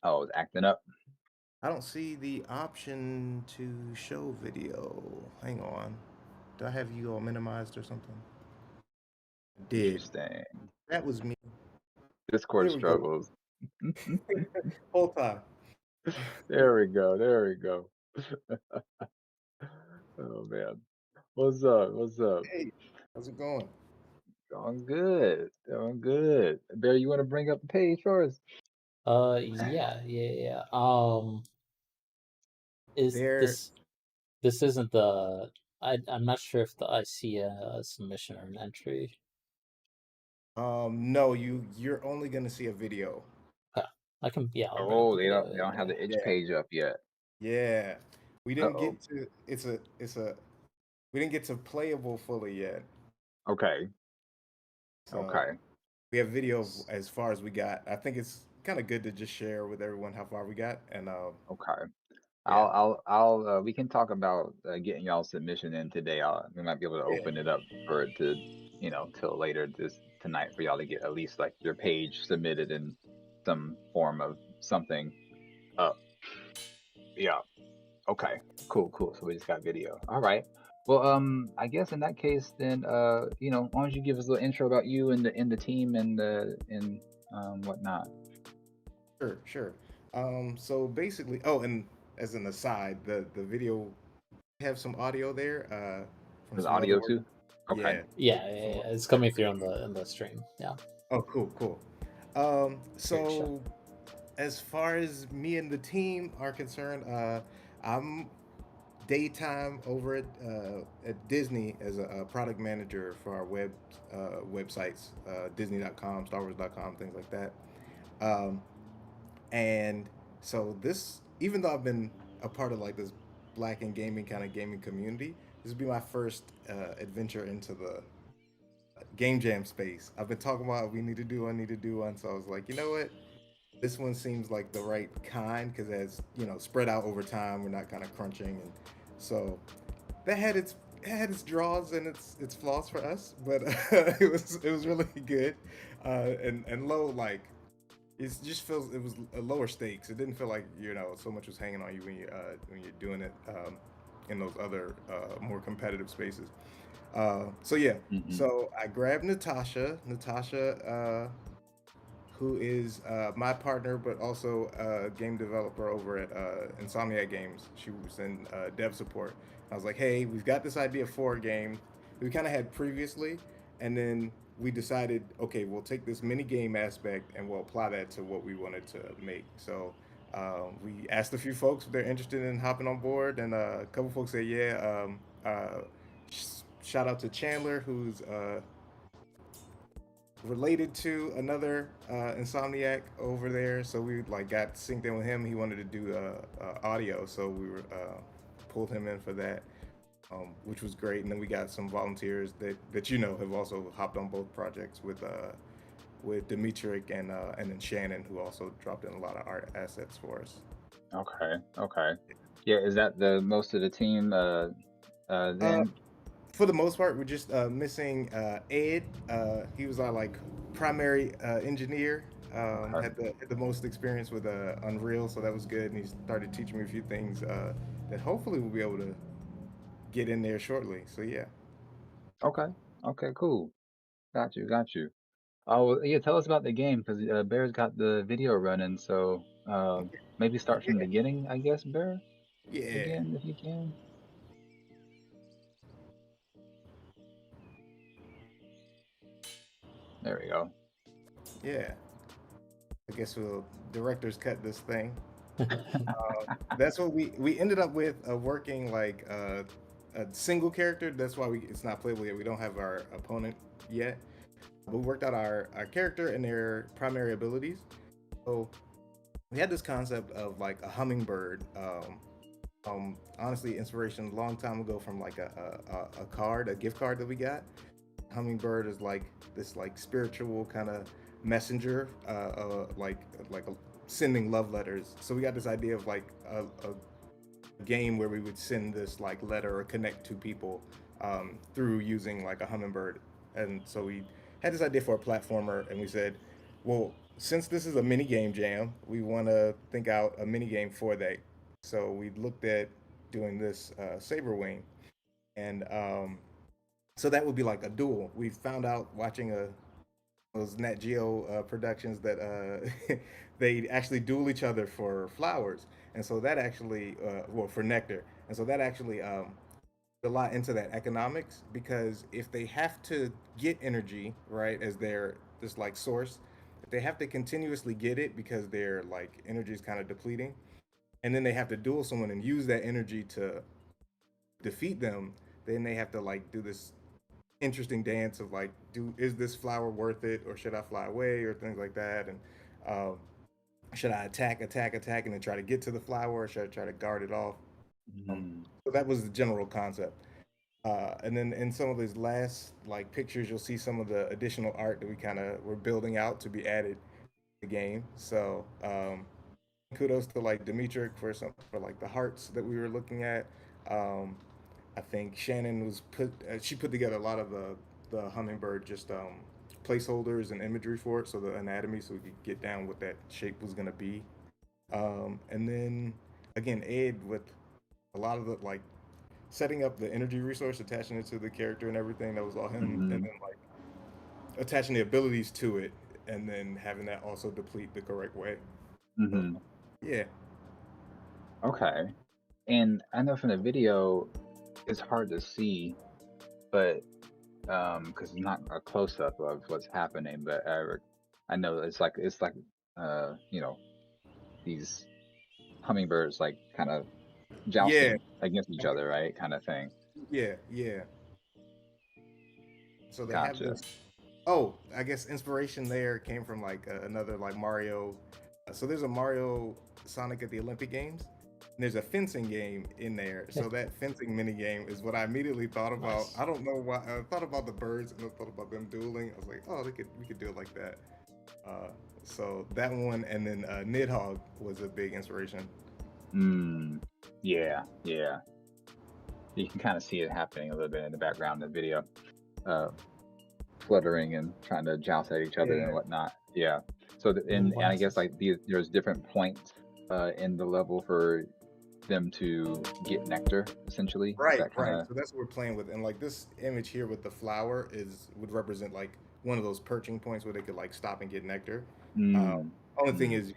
Oh, it's acting up. I don't see the option to show video. Hang on. Do I have you all minimized or something? Did. Interesting. That was me. Discord There we go. struggles. Whole time. There we go. There we go. Oh man. What's up? What's up? Hey, how's it going? Going good. Doing good. Bear, you want to bring up the page for us? Yeah. Is There. this isn't the I'm not sure if I see a submission or an entry. No, you're only gonna see a video. I can I'll bring up Oh, the they video. don't have the itch Yeah. page up yet. Yeah. We didn't Uh-oh. get to we didn't get to playable fully yet. Okay. So Okay. we have video as far as we got. I think it's kind of good to just share with everyone how far we got. And Okay. yeah. We can talk about getting y'all submission in today. We might be able to Yeah. open it up for it to, till later tonight for y'all to get at least like your page submitted in some form of something up. Yeah. Okay. Cool. So we just got video. All right. Well, I guess in that case, then, why don't you give us a little intro about you and the team and whatnot. Sure. So basically, oh, and as an aside, the video have some audio there from There's some other audio work. too. Okay. Yeah. Yeah. It's coming through in the stream. Yeah. Oh, cool. Great So show. as far as me and the team are concerned, I'm daytime over at Disney as a product manager for our websites, Disney.com, StarWars.com, things like that. Um, and so this, even though I've been a part of like this black and gaming kind of gaming community, this will be my first adventure into the game jam space. I've been talking about I need to do one. So I was like, you know what? This one seems like the right kind because as spread out over time, we're not kind of crunching, and so that had its draws and its flaws for us, but it was really good, and low like it just feels it was a lower stakes. It didn't feel like so much was hanging on you when you're doing it in those other more competitive spaces. So yeah, Mm-hmm. so I grabbed Natasha. Who is my partner, but also a game developer over at Insomniac Games. She was in dev support. I was like, hey, we've got this idea for a game we kind of had previously, and then we decided, okay, we'll take this mini game aspect and we'll apply that to what we wanted to make. So we asked a few folks if they're interested in hopping on board, and a couple folks said, yeah. Shout out to Chandler, who's related to another insomniac over there, so we like got synced in with him. He wanted to do audio, so we were pulled him in for that, which was great. And then we got some volunteers that have also hopped on both projects with Dimitrik and then Shannon, who also dropped in a lot of art assets for us. Okay. Yeah, is that the most of the team then? For the most part, we're just missing Ed. He was our like primary engineer. Had the most experience with Unreal, so that was good. And he started teaching me a few things that hopefully we'll be able to get in there shortly. So yeah. Okay, cool. Got you. Oh, well, yeah, tell us about the game because Bear's got the video running. So maybe start from the beginning, I guess, Bear. Yeah. Again, if you can. There we go. Yeah. I guess we'll director's cut this thing. That's what we ended up with working like a single character. That's why it's not playable yet. We don't have our opponent yet. But we worked out our character and their primary abilities. So we had this concept of like a hummingbird. Honestly, inspiration a long time ago from like a gift card that we got. Hummingbird is like this like spiritual kind of messenger, like sending love letters. So we got this idea of like a game where we would send this like letter or connect to people through using like a hummingbird. And so we had this idea for a platformer, and we said, well, since this is a mini game jam, we want to think out a mini game for that So we looked at doing this Saberwing, and so that would be like a duel. We found out watching those Nat Geo productions that they actually duel each other for flowers, and so that actually, well, for nectar, and so that actually a lot into that economics, because if they have to get energy, right, as their this like source, if they have to continuously get it because their like energy is kind of depleting, and then they have to duel someone and use that energy to defeat them, then they have to like do this interesting dance of like, do is this flower worth it, or should I fly away, or things like that, and um, should I attack, and then try to get to the flower, or should I try to guard it off? Mm. So that was the general concept. And then in some of these last like pictures, you'll see some of the additional art that we kind of were building out to be added to the game. So kudos to like Dimitri for some for like the hearts that we were looking at. Um, I think Shannon was she put together a lot of the hummingbird just placeholders and imagery for it, so the anatomy, so we could get down what that shape was gonna be. And then again, Ed with a lot of the like setting up the energy resource, attaching it to the character and everything. That was all him, and Hmm. then like attaching the abilities to it, and then having that also deplete the correct way. So Hmm. yeah, Okay. And I know from the video, it's hard to see, but because it's not a close up of what's happening, but I know it's like you know, these hummingbirds like kind of yeah, jousting against each other, right? Kind of thing. yeah. So they have Gotcha. this. Oh, I guess inspiration there came from like another like Mario. So there's a Mario Sonic at the Olympic Games. And there's a fencing game in there. So that fencing mini game is what I immediately thought about. Nice. I don't know why. I thought about the birds and I thought about them dueling. I was like, oh, we could do it like that. Uh, so that one, and then Nidhogg was a big inspiration. Mm. Yeah, yeah. You can kind of see it happening a little bit in the background in the video, uh, fluttering and trying to joust at each other and Yeah. whatnot. Yeah. So and I guess Nice. like there's different points in the level for them to get nectar. Essentially, is Right, that kind right. of? So that's what we're playing with, and like this image here with the flower is would represent like one of those perching points where they could like stop and get nectar. Uh, Mm. only thing Mm. is,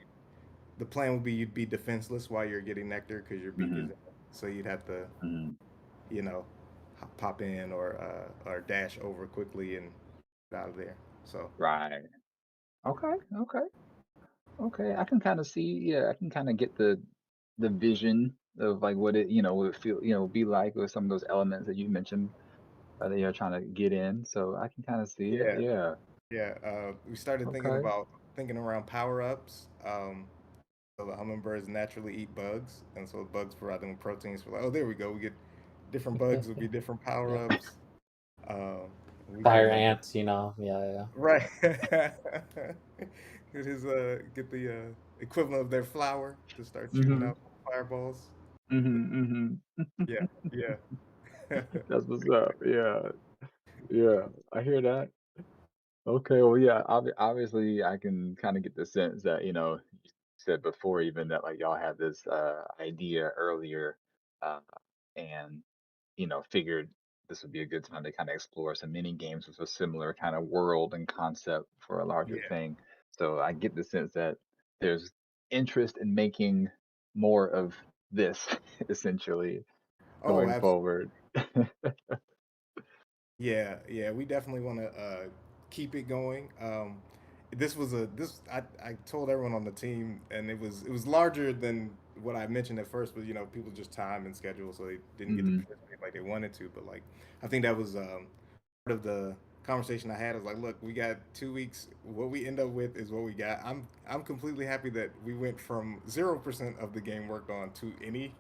the plan would be you'd be defenseless while you're getting nectar because your beak is Mm-hmm. in. So you'd have to, Mm-hmm. you know, pop in or dash over quickly and get out of there. So Right. Okay. Okay. Okay. I can kind of see. Yeah, I can kind of get the vision of like what it would feel be like with some of those elements that you mentioned that you're trying to get in. So I can kind of see it. yeah, Yeah. yeah. We started Okay. thinking around power ups. So the hummingbirds naturally eat bugs, and so bugs provide them proteins for like, oh, there we go. We get different bugs would be different power Yeah. ups. Um, we can Fire like ants, Yeah, yeah. right. Get the equivalent of their flour to start shooting Mm-hmm. out fireballs. Mm-hmm. Mm-hmm. Yeah, yeah, That's what's up. Yeah. Yeah. I hear that. Okay, well, yeah, obviously, I can kind of get the sense that, you said before even that like y'all had this idea earlier, uh, and figured this would be a good time to kind of explore some mini games with a similar kind of world and concept for a larger yeah. thing. So I get the sense that there's interest in making more of this, essentially, Oh, going absolutely. forward. Yeah, yeah, we definitely want to keep it going. This was a this I told everyone on the team, and it was larger than what I mentioned at first, but people just time and schedule, so they didn't get to Hmm. participate like they wanted to. But like I think that was part of the conversation I had. I was like, look, we got 2 weeks. What we end up with is what we got. I'm completely happy that we went from 0% of the game worked on to any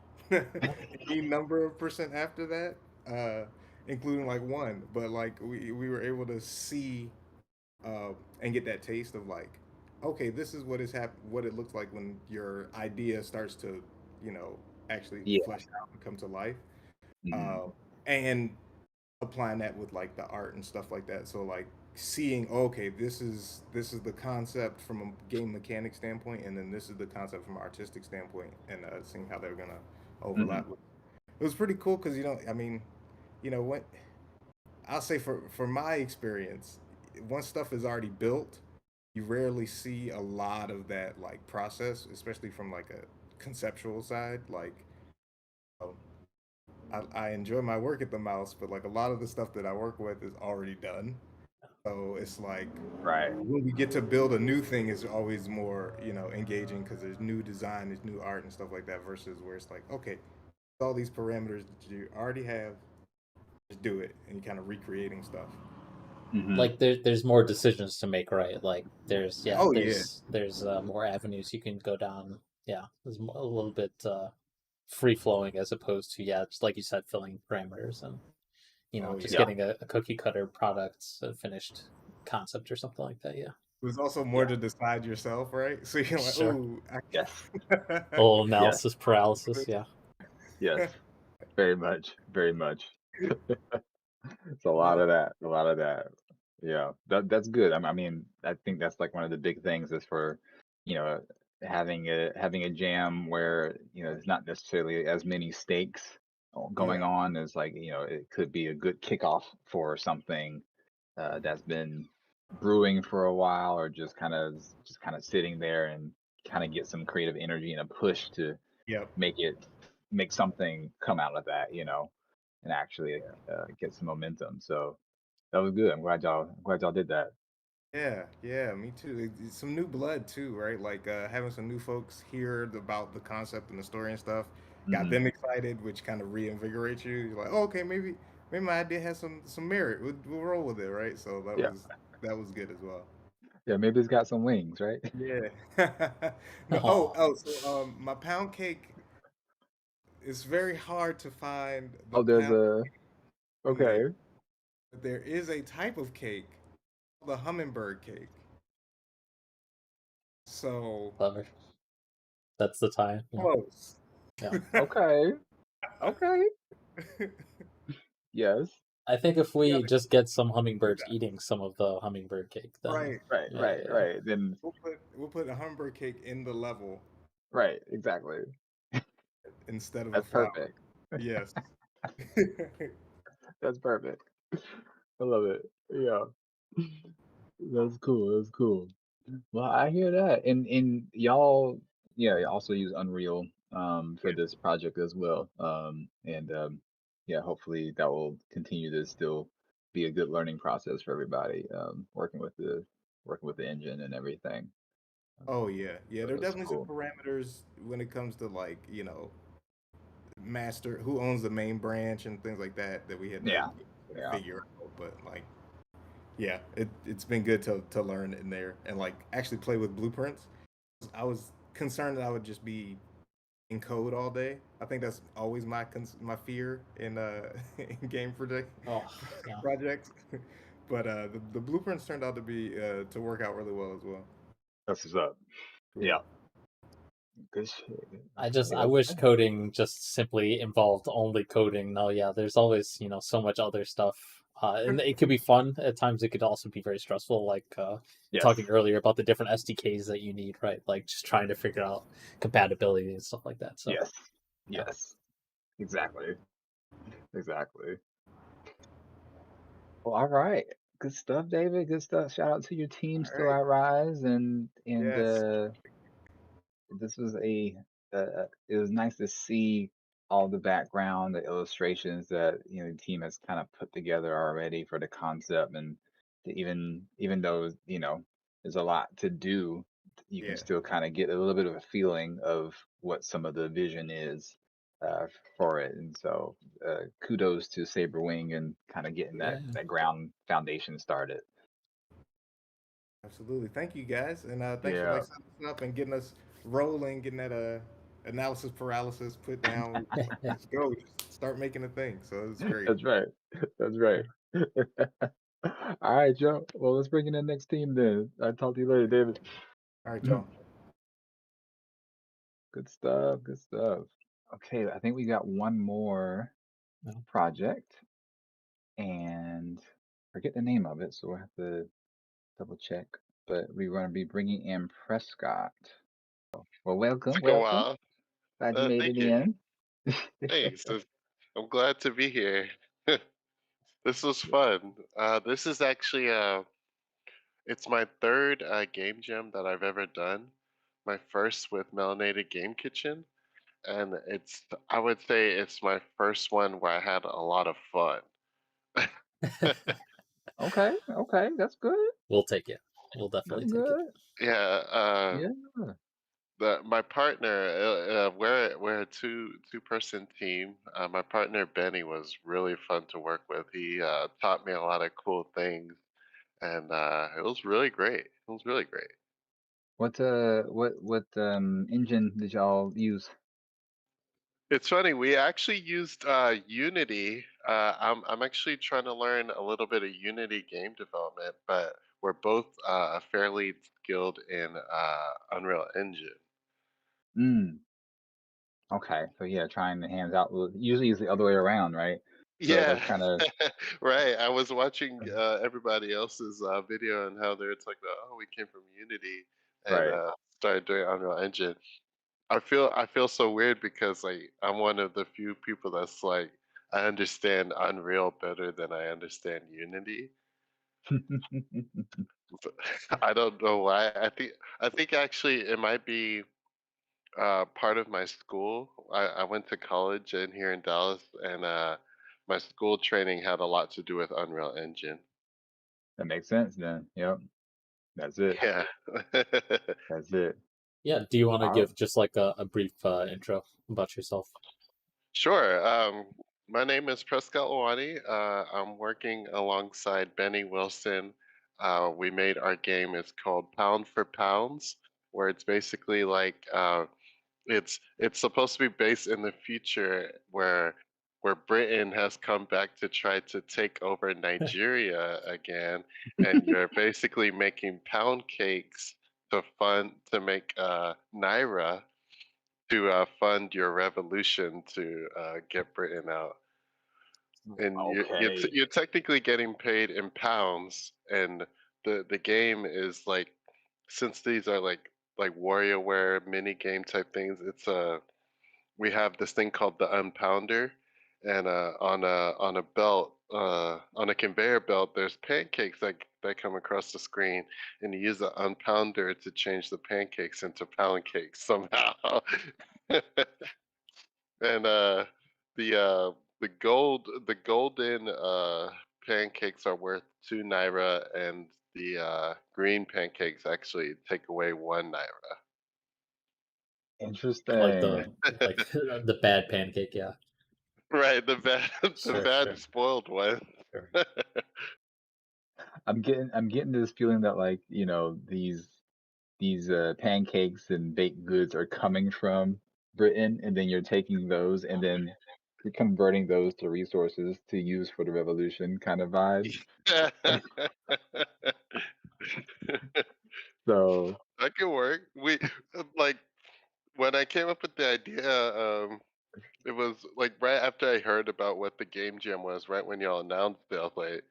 any number of percent after that. Including like one, but like we were able to see and get that taste of like, okay, this is what it looks like when your idea starts to, you know, actually Yeah. flesh out and come to life. Hmm. Uh, and applying that with like the art and stuff like that. So like seeing, okay, this is the concept from a game mechanic standpoint, and then this is the concept from an artistic standpoint, and seeing how they're gonna Hmm. overlap. It was pretty cool because I mean, what I'll say for my experience, once stuff is already built, you rarely see a lot of that like process, especially from like a conceptual side. Like, um, I enjoy my work at the mouse, but like a lot of the stuff that I work with is already done. So it's like Right. when we get to build a new thing is always more, engaging because there's new design, there's new art and stuff like that versus where it's like, okay, all these parameters that you already have, just do it and you're kind of recreating stuff. Hmm. Like there's more decisions to make, right? Like there's Oh yeah. there's more avenues you can go down. Yeah, there's a little bit free flowing as opposed to, yeah, just like you said, filling parameters and Oh just yeah. Yeah. getting a cookie cutter product, a finished concept or something like that. Yeah, It was also more Yeah. to decide yourself, right? So you're like, sure. oh, Yes. A little Yes. analysis paralysis. Yeah. Yes. Very much. Very much. It's a lot Yeah. of that. A lot of that. Yeah. That's good. I mean, I think that's like one of the big things is for, you know, having a jam where, there's not necessarily as many stakes going Yeah. on as like, it could be a good kickoff for something that's been brewing for a while or just kind of sitting there and kind of get some creative energy and a push to Yep. make something come out of that, and actually Yeah. get some momentum. So that was good. I'm glad y'all did that. Yeah, yeah, me too. It's some new blood too, right? Like having some new folks hear about the concept and the story and stuff, got Hmm. them excited, which kind of reinvigorates you. You're like, oh, okay, maybe my idea has some merit. We'll roll with it, right? So that Yeah. was good as well. Yeah. Maybe it's got some wings, right? Yeah. No. Oh, Oh, oh. So my pound cake. It's very hard to find the Oh, there's pound a in there. okay. But there is a type of cake, the hummingbird cake. So clever. That's the time. Yeah. close. Yeah. Okay. Okay. Yes. I think if We we gotta just get some do hummingbirds that. eating some of the hummingbird cake, then Right. Right. yeah, Right. yeah, yeah. Right. Then We'll put a hummingbird cake in the level right. Exactly. instead of a That's flower. perfect. Yes. That's perfect. I love it. Yeah. That's cool. That's cool. Well, I hear that. And y'all, yeah, you also use Unreal for this project as well. And yeah, hopefully that will continue to still be a good learning process for everybody, working with the engine and everything. Oh yeah, yeah. So There are that's definitely some cool. parameters when it comes to like master who owns the main branch and things like that we had to Yeah. Yeah. figure out. But like, yeah, it's been good to learn in there and like actually play with blueprints. I was concerned that I would just be in code all day. I think that's always my fear in in game Oh, yeah. projects. But the blueprints turned out to be to work out really well as well. That's what's up. Cool. Yeah. Good shit. I Okay, I that's wish fun. coding just simply involved only coding. No, yeah, there's always, so much other stuff. And it could be fun. At times it could also be very stressful, like Yes. talking earlier about the different SDKs that you need, right? Like just trying to figure out compatibility and stuff like that. So, Yes. yeah. Yes. Exactly. Exactly. Well, all right. Good stuff, David. Good stuff. Shout out to your team All still right. at Rise, and Yes. this was it was nice to see all the background, the illustrations that the team has kind of put together already for the concept, and to even though there's a lot to do, you can Yeah. still kind of get a little bit of a feeling of what some of the vision is for it, and so kudos to Saberwing and kind of getting that Yeah. that ground foundation started. Absolutely. Thank you guys, and thanks for Yeah. like setting us up and getting us rolling, getting that analysis paralysis put down. Let's go. Just start making a thing. So it was great. That's right. That's right. All right, Joe. Well, let's bring in the next team then. I'll talk to you later, David. All right, y'all. Good stuff. Good stuff. Okay, I think we got one more No. project, and forget the name of it, so we'll have to double check. But we're going to be bringing in Prescott. Well, welcome, Took a welcome. while. Glad you made Thank it you. in. Thanks. I'm glad to be here. This was fun. This is actually it's my third game jam that I've ever done. My first with Melanated Game Kitchen, and I would say it's my first one where I had a lot of fun. Okay, that's good. We'll take it. We'll That's definitely take it. good. Yeah. Yeah. My partner, we're a two person team. My partner Benny was really fun to work with. He taught me a lot of cool things, and it was really great. It was really great. What engine did y'all use? It's funny. We actually used Unity. I'm actually trying to learn a little bit of Unity game development, but we're both fairly skilled in Unreal Engine. Okay, so yeah, trying the hands out. Usually it's the other way around, right? So Yeah, that's kind of right. I was watching everybody else's video and how they're talking about, oh, we came from Unity and right. started doing Unreal Engine. I feel so weird because like I'm one of the few people that's like I understand Unreal better than I understand Unity. But I don't know why. I think actually it might be part of my school. I went to college in here in Dallas, and my school training had a lot to do with Unreal Engine. That makes sense then. Yep. That's it. Yeah. That's it. Yeah. Do you want to All give just like a brief intro about yourself? Sure. My name is Prescott Lawani. I'm working alongside Benny Wilson. We made our game. It's called Pound for Pounds, where it's basically like it's supposed to be based in the future where Britain has come back to try to take over Nigeria again, and you're basically making pound cakes to make naira to fund your revolution to get Britain out. And Okay. you're technically getting paid in pounds, and the game is like, since these are like WarioWare mini game type things, we have this thing called the unpounder, and on a belt, on a conveyor belt, there's pancakes that come across the screen, and you use the unpounder to change the pancakes into pound cakes somehow. And the golden pancakes are worth 2 naira, and the green pancakes actually take away 1 naira. Like Interesting. the bad pancake, yeah. Right, the Sure. bad spoiled one. Sure. I'm getting this feeling that like, these pancakes and baked goods are coming from Britain, and then you're taking those and then you're converting those to resources to use for the revolution kind of vibes. So That could work. We like when I came up with the idea. It was like right after I heard about what the game jam was. Right when y'all announced it, I was like,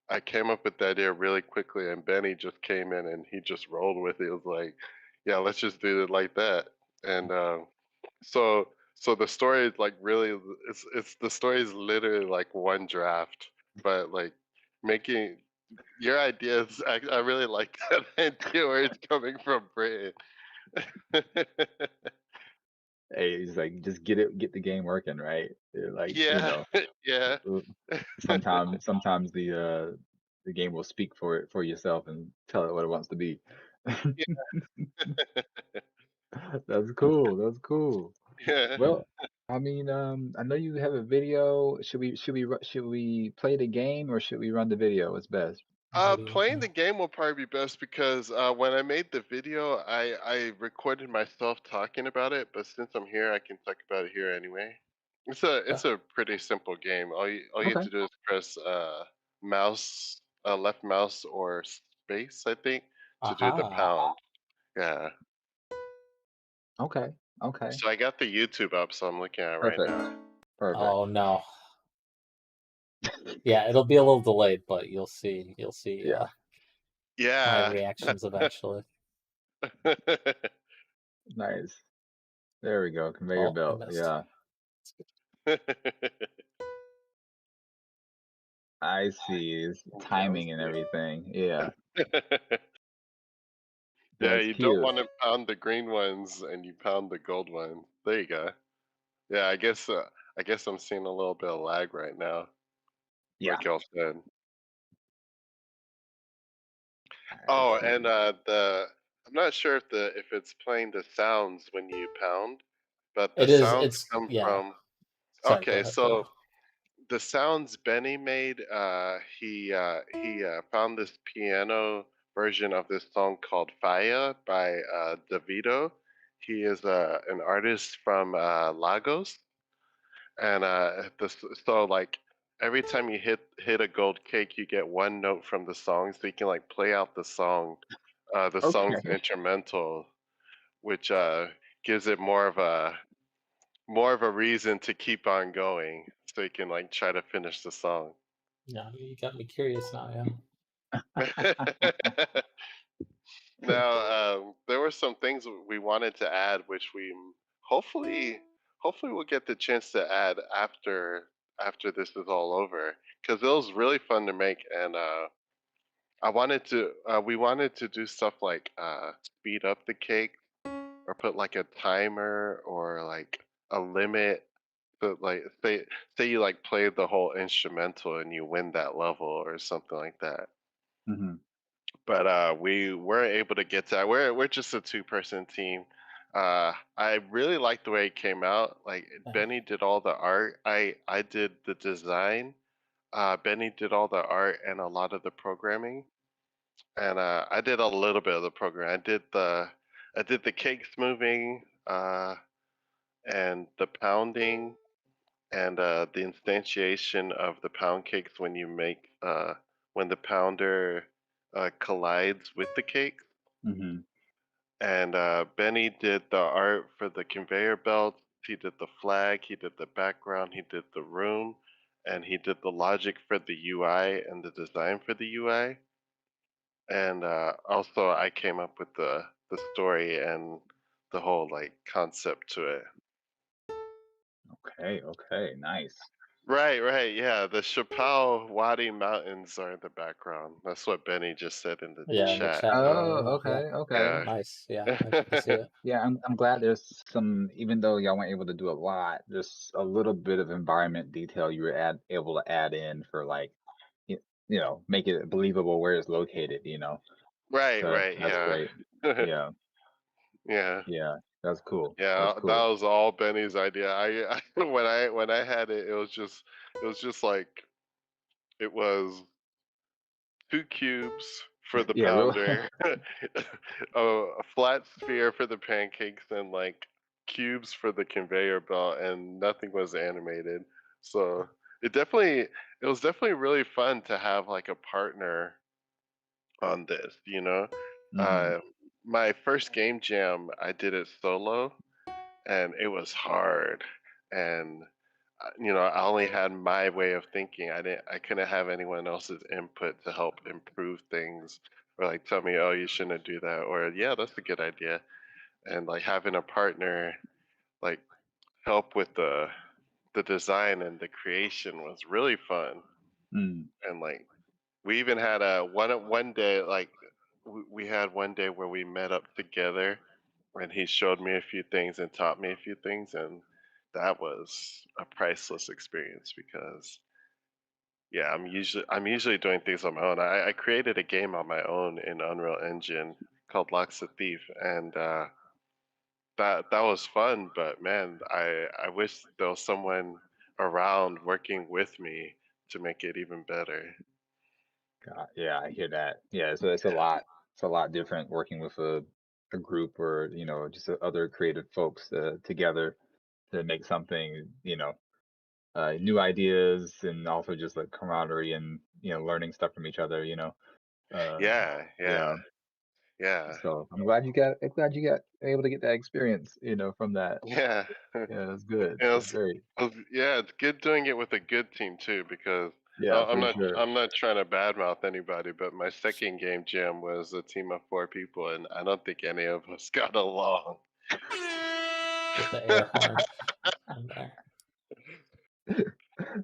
I came up with the idea really quickly, and Benny just came in and he just rolled with it. It was like, yeah, let's just do it like that. And so the story is like really, it's the story is literally like one draft, but like making your ideas. I really like that idea where it's coming from Britain. hey, it's like just get the game working, right? Like, Yeah, yeah. sometimes the game will speak for yourself and tell it what it wants to be. That's cool. That's cool. Yeah. Well, I mean, I know you have a video. Should we play the game or should we run the video? What's best? Playing the game will probably be best because when I made the video, I recorded myself talking about it. But since I'm here, I can talk about it here anyway. It's a pretty simple game. All you have Okay. to do is press mouse, left mouse or space, I think, to do the Aha. pound. Yeah. Okay. Okay. So I got the YouTube up, so I'm looking at it right Perfect. now. Perfect. Oh no. Yeah, it'll be a little delayed, but you'll see. Yeah. My Yeah. reactions eventually. Nice. There we go. Conveyor Oh, I belt. missed. Yeah. I see. It's timing and everything. Yeah. Yeah, That's you don't cute. want to pound the green ones and you pound the gold one. There you go. Yeah, I guess I'm seeing a little bit of lag right now, Yeah. like y'all said. I Oh, see. and I'm not sure if it's playing the sounds when you pound, but the It is. sounds It's come yeah. from. Sorry. Go Okay, ahead. Go ahead. so the sounds Benny made, he found this piano version of this song called Faya by Davido. He is an artist from Lagos, and so like every time you hit a gold cake, you get one note from the song, so you can like play out the song's Okay. instrumental, which gives it more of a reason to keep on going, so you can like try to finish the song. Yeah, you got me curious now. Yeah. Now, there were some things we wanted to add, which we hopefully hopefully we'll get the chance to add after this is all over, because it was really fun to make, and we wanted to do stuff like speed up the cake or put like a timer or like a limit. But like say you like played the whole instrumental and you win that level or something like that. Hmm. But we weren't able to get to that. We're just a 2-person team. I really liked the way it came out. Like Benny did all the art. I did the design. Benny did all the art and a lot of the programming. And I did a little bit of the program. I did the cakes moving, and the pounding, and the instantiation of the pound cakes when you make when the pounder collides with the cake. Hmm. And Benny did the art for the conveyor belt. He did the flag. He did the background. He did the room, and he did the logic for the UI and the design for the UI. And also, I came up with the story and the whole like concept to it. Okay. Okay. Nice. Right, yeah. The Chappelle Wadi Mountains are in the background. That's what Benny just said in the Yeah, in the chat. chat. Oh, Yeah. okay. Okay. Yeah. Nice. Yeah, I get to see it. Yeah, I'm glad there's some, even though y'all weren't able to do a lot, there's a little bit of environment detail you were able to add in for like, y- make it believable where it's located, So Right, that's yeah. great. Yeah, Yeah. yeah, that's cool. That's Yeah, that cool. was all Benny's idea. I when I had it, it was just like it was 2 cubes for the Yeah, real. pounder, a flat sphere for the pancakes, and like cubes for the conveyor belt, and nothing was animated. So it was definitely really fun to have like a partner on this. Hmm. Uh, my first game jam, I did it solo, and it was hard, and I only had my way of thinking. I couldn't have anyone else's input to help improve things, or like tell me, oh, you shouldn't do that, or yeah, that's a good idea. And like having a partner like help with the design and the creation was really fun. Mm. And like we even had a one day, like we had one day where we met up together, and he showed me a few things and taught me a few things, and that was a priceless experience, because yeah, I'm usually doing things on my own. I created a game on my own in Unreal Engine called Locks the Thief, and that was fun. But man, I wish there was someone around working with me to make it even better. God, yeah, I hear that. Yeah, so it's a lot. It's a lot different working with a group or just other creative folks together to make something. New ideas and also just like camaraderie and learning stuff from each other. Uh, Yeah, yeah. yeah, So I'm glad you got able to get that experience. From that. yeah. Yeah, that's good. And That's great. yeah, it's good doing it with a good team too, because Yeah, I'm for not. sure. I'm not trying to badmouth anybody, but my second game jam was a team of 4 people, and I don't think any of us got along. The air horn in there.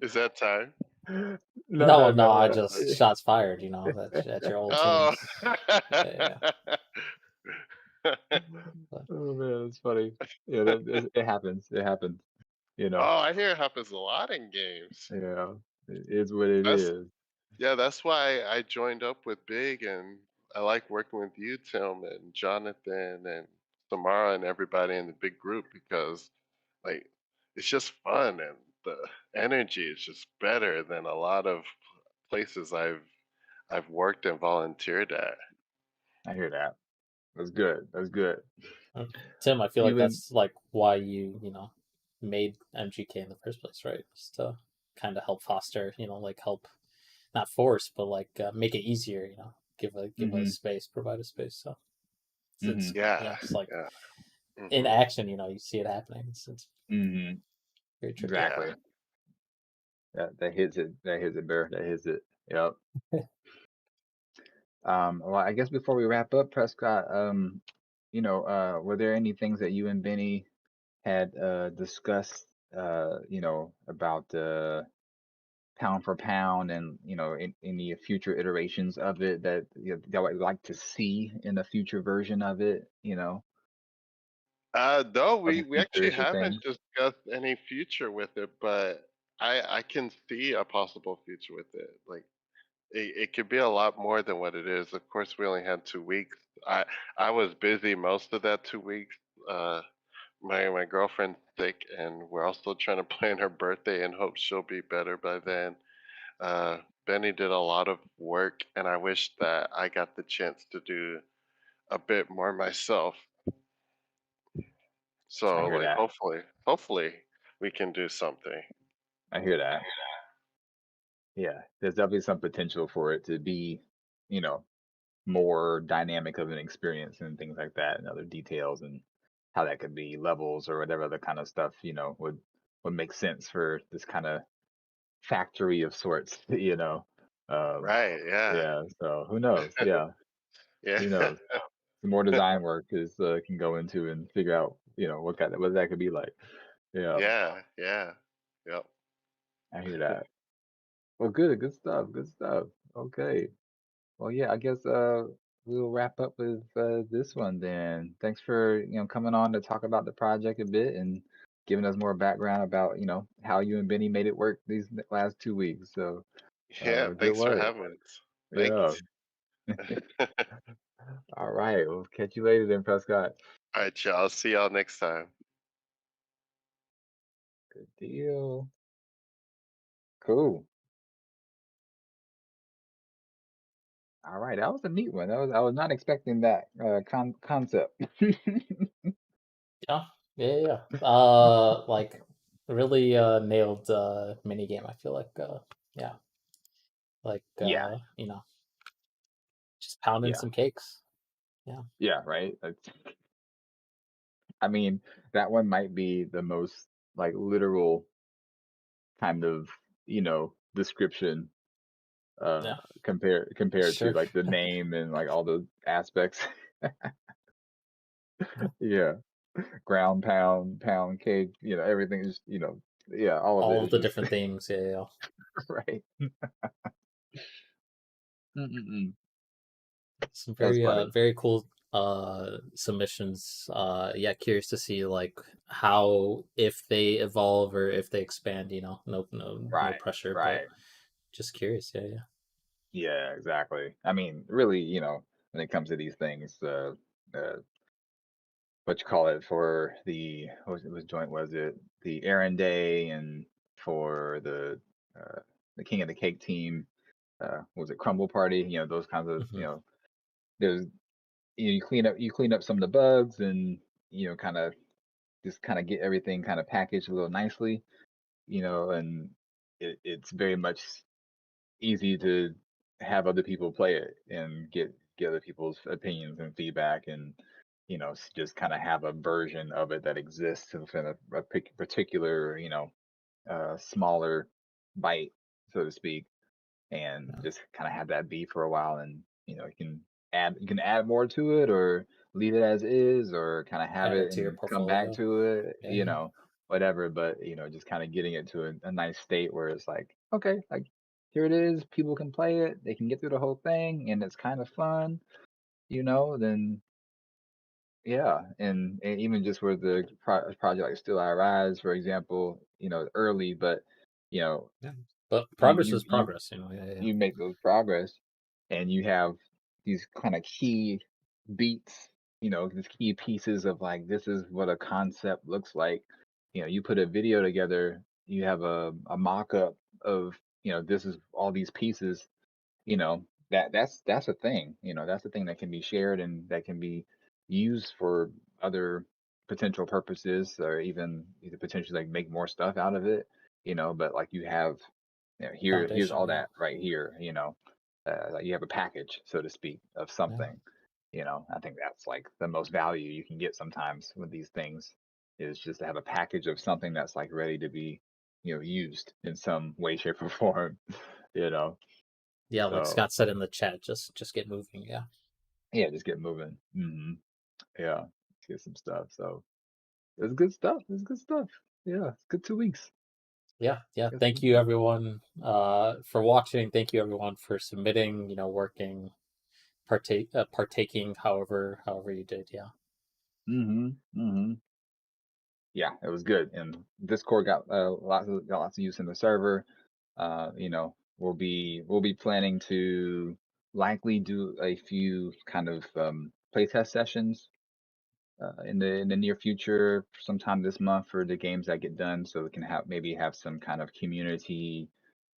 Is that time? No, no, I No. just shots fired. At your old Oh. teams. Yeah. But, Oh man, it's funny. Yeah, it happens. It happens. You know. Oh, I hear it happens a lot in games. Yeah, it is what it That's is. Yeah, that's why I joined up with Big, and I like working with you, Tim, and Jonathan, and Samara, and everybody in the big group because, like, it's just fun, and the energy is just better than a lot of places I've worked and volunteered at. I hear that. That's good. That's good. Tim, I feel like Even that's like why you made MGK in the first place, right? Just to kind of help foster, like help not force, but like make it easier, give a space, provide a space. So it's Yeah, it's like yeah, in hmm action, you see it happening. It's hmm very trippy. yeah. exactly. That hits it. That hits it, Bear. That hits it. Yep. Well, I guess before we wrap up, Prescott, were there any things that you and Benny had discussed, about pound for pound and, in any future iterations of it that that would like to see in a future version of it, No, other we actually features or haven't things? discussed any future with it, but I can see a possible future with it. Like, it could be a lot more than what it is. Of course, we only had 2 weeks. I was busy most of that 2 weeks. Uh, my girlfriend's sick, and we're also trying to plan her birthday and hope she'll be better by then. Uh, Benny did a lot of work, and I wish that I got the chance to do a bit more myself. I So, hear like, that. hopefully, we can do something. I hear that. Yeah, there's definitely some potential for it to be, you know, more dynamic of an experience and things like that, and other details and how that could be levels or whatever other kind of stuff, would make sense for this kind of factory of sorts, Um, Right? Yeah. yeah, so who knows? Yeah, Yeah. who knows? The more design work is can go into and figure out, what that could be like. Yeah, Yeah. Yeah. Yep. I hear that. Well, good stuff, good stuff. Okay. Well, yeah, I guess we'll wrap up with this one then. Thanks for, coming on to talk about the project a bit and giving us more background about, how you and Benny made it work these last 2 weeks. So, Yeah. good Thanks for work. having us. Yeah. Thanks. All right. We'll catch you later then, Prescott. All right, y'all. See y'all next time. Good deal. Cool. All right. That was a neat one. I was not expecting that concept. Yeah, yeah. Like really nailed mini game. I feel like yeah, like Yeah. just pounding Yeah. some cakes. Yeah. Yeah, right. I mean, that one might be the most like literal kind of, description uh Yeah. compared to Sure. like the name and like all those aspects. Yeah. Ground pound cake, everything is, yeah, all of it All of is the just different themes. Yeah, yeah. right. Mm-mm-mm. Some That's very funny. very cool submissions. Yeah, curious to see like how if they evolve or if they expand. No Right. pressure, but Right. just curious. Yeah, yeah. Yeah, exactly. I mean, really, when it comes to these things, uh what you call it for what joint was it? The Errand Day and for the King of the Cake team, was it Crumble Party? Those kinds of, Hmm. there's you clean up some of the bugs and kind of just kind of get everything kind of packaged a little nicely, and it's very much easy to have other people play it and get other people's opinions and feedback and just kind of have a version of it that exists within a particular smaller bite, so to speak. and Yeah. just kind of have that be for a while, and you can add more to it, or leave it as is, or kind of have Add it it to your and come back portfolio. to it, Yeah. whatever. But just kind of getting it to a nice state where it's like, okay, like here it is, people can play it, they can get through the whole thing, and it's kind of fun, then yeah. And even just with the project like Still I Rise, for example, early, but you know Yeah. But you progress you is you progress, Yeah, yeah. you make those progress, and you have these kind of key beats, these key pieces of like, this is what a concept looks like. You put a video together, you have a mock-up of, this is all these pieces, that's a thing, that's a thing that can be shared and that can be used for other potential purposes, or even either potentially like make more stuff out of it, but like you have, here's Foundation, all yeah. that right here, like you have a package, so to speak, of Yeah. something. I think that's like the most value you can get sometimes with these things, is just to have a package of something that's like ready to be, used in some way, shape, or form, you know. Yeah, like So Scott said in the chat, just get moving, yeah. yeah, just get moving. Yeah, get some stuff. So it's good stuff. It's good stuff. Yeah, it's good 2 weeks. Yeah. Good Thank 2 weeks. you everyone for watching. Thank you everyone for submitting, working, partaking however you did, yeah. Yeah, it was good, and Discord got lots of use in the server. We'll be planning to likely do a few kind of playtest sessions in the near future, sometime this month, for the games that get done, so we can have some kind of community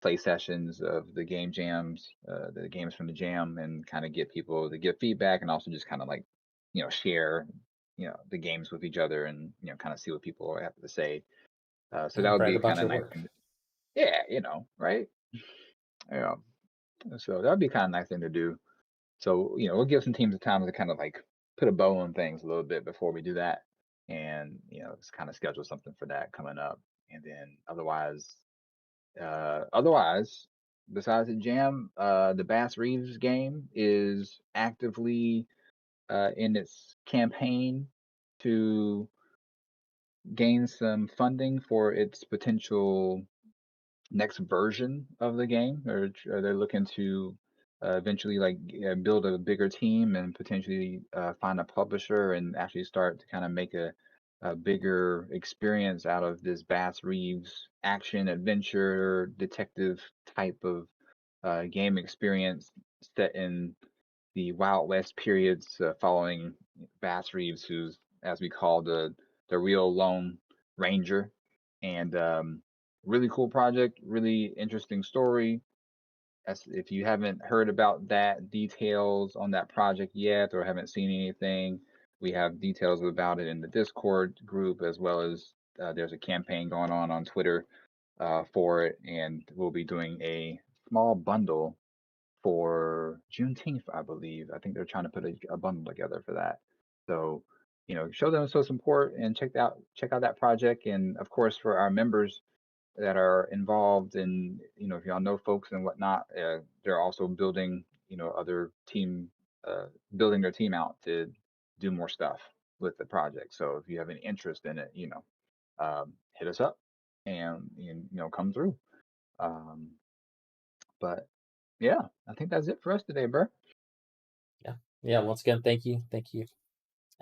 play sessions of the game jams, the games from the jam, and kind of get people to give feedback, and also just kind of like share the games with each other, and kind of see what people have to say. So that And would brag be about kind of your nice. work. Yeah, right. Yeah. So that would be kind of nice thing to do. So, we'll give some teams the time to kind of like put a bow on things a little bit before we do that. And, just kind of schedule something for that coming up. And then otherwise, besides the jam, the Bass Reeves game is actively in its campaign to gain some funding for its potential next version of the game, or they're looking to eventually like build a bigger team and potentially find a publisher and actually start to kind of make a bigger experience out of this Bass Reeves action adventure detective type of game experience set in the Wild West periods, following Bass Reeves, who's, as we call, the real Lone Ranger. And really cool project, really interesting story. As if you haven't heard about that, details on that project yet, or haven't seen anything, we have details about it in the Discord group, as well as there's a campaign going on Twitter for it, and we'll be doing a small bundle for Juneteenth, I believe. I think they're trying to put a bundle together for that. So, show them some support and check out that project. And of course, for our members that are involved, and if y'all know folks and whatnot, they're also building, other team, building their team out to do more stuff with the project. So if you have any interest in it, hit us up and come through. But yeah, I think that's it for us today, bro. Yeah, once again, thank you,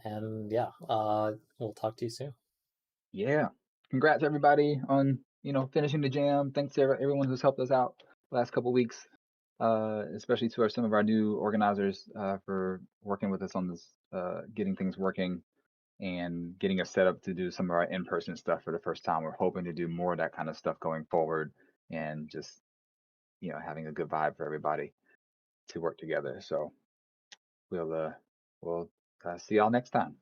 and yeah, we'll talk to you soon. Yeah, congrats everybody on finishing the jam. Thanks to everyone who's helped us out the last couple weeks, especially to some of our new organizers for working with us on this, getting things working and getting us set up to do some of our in-person stuff for the first time. We're hoping to do more of that kind of stuff going forward, and just having a good vibe for everybody to work together. So we'll see y'all next time.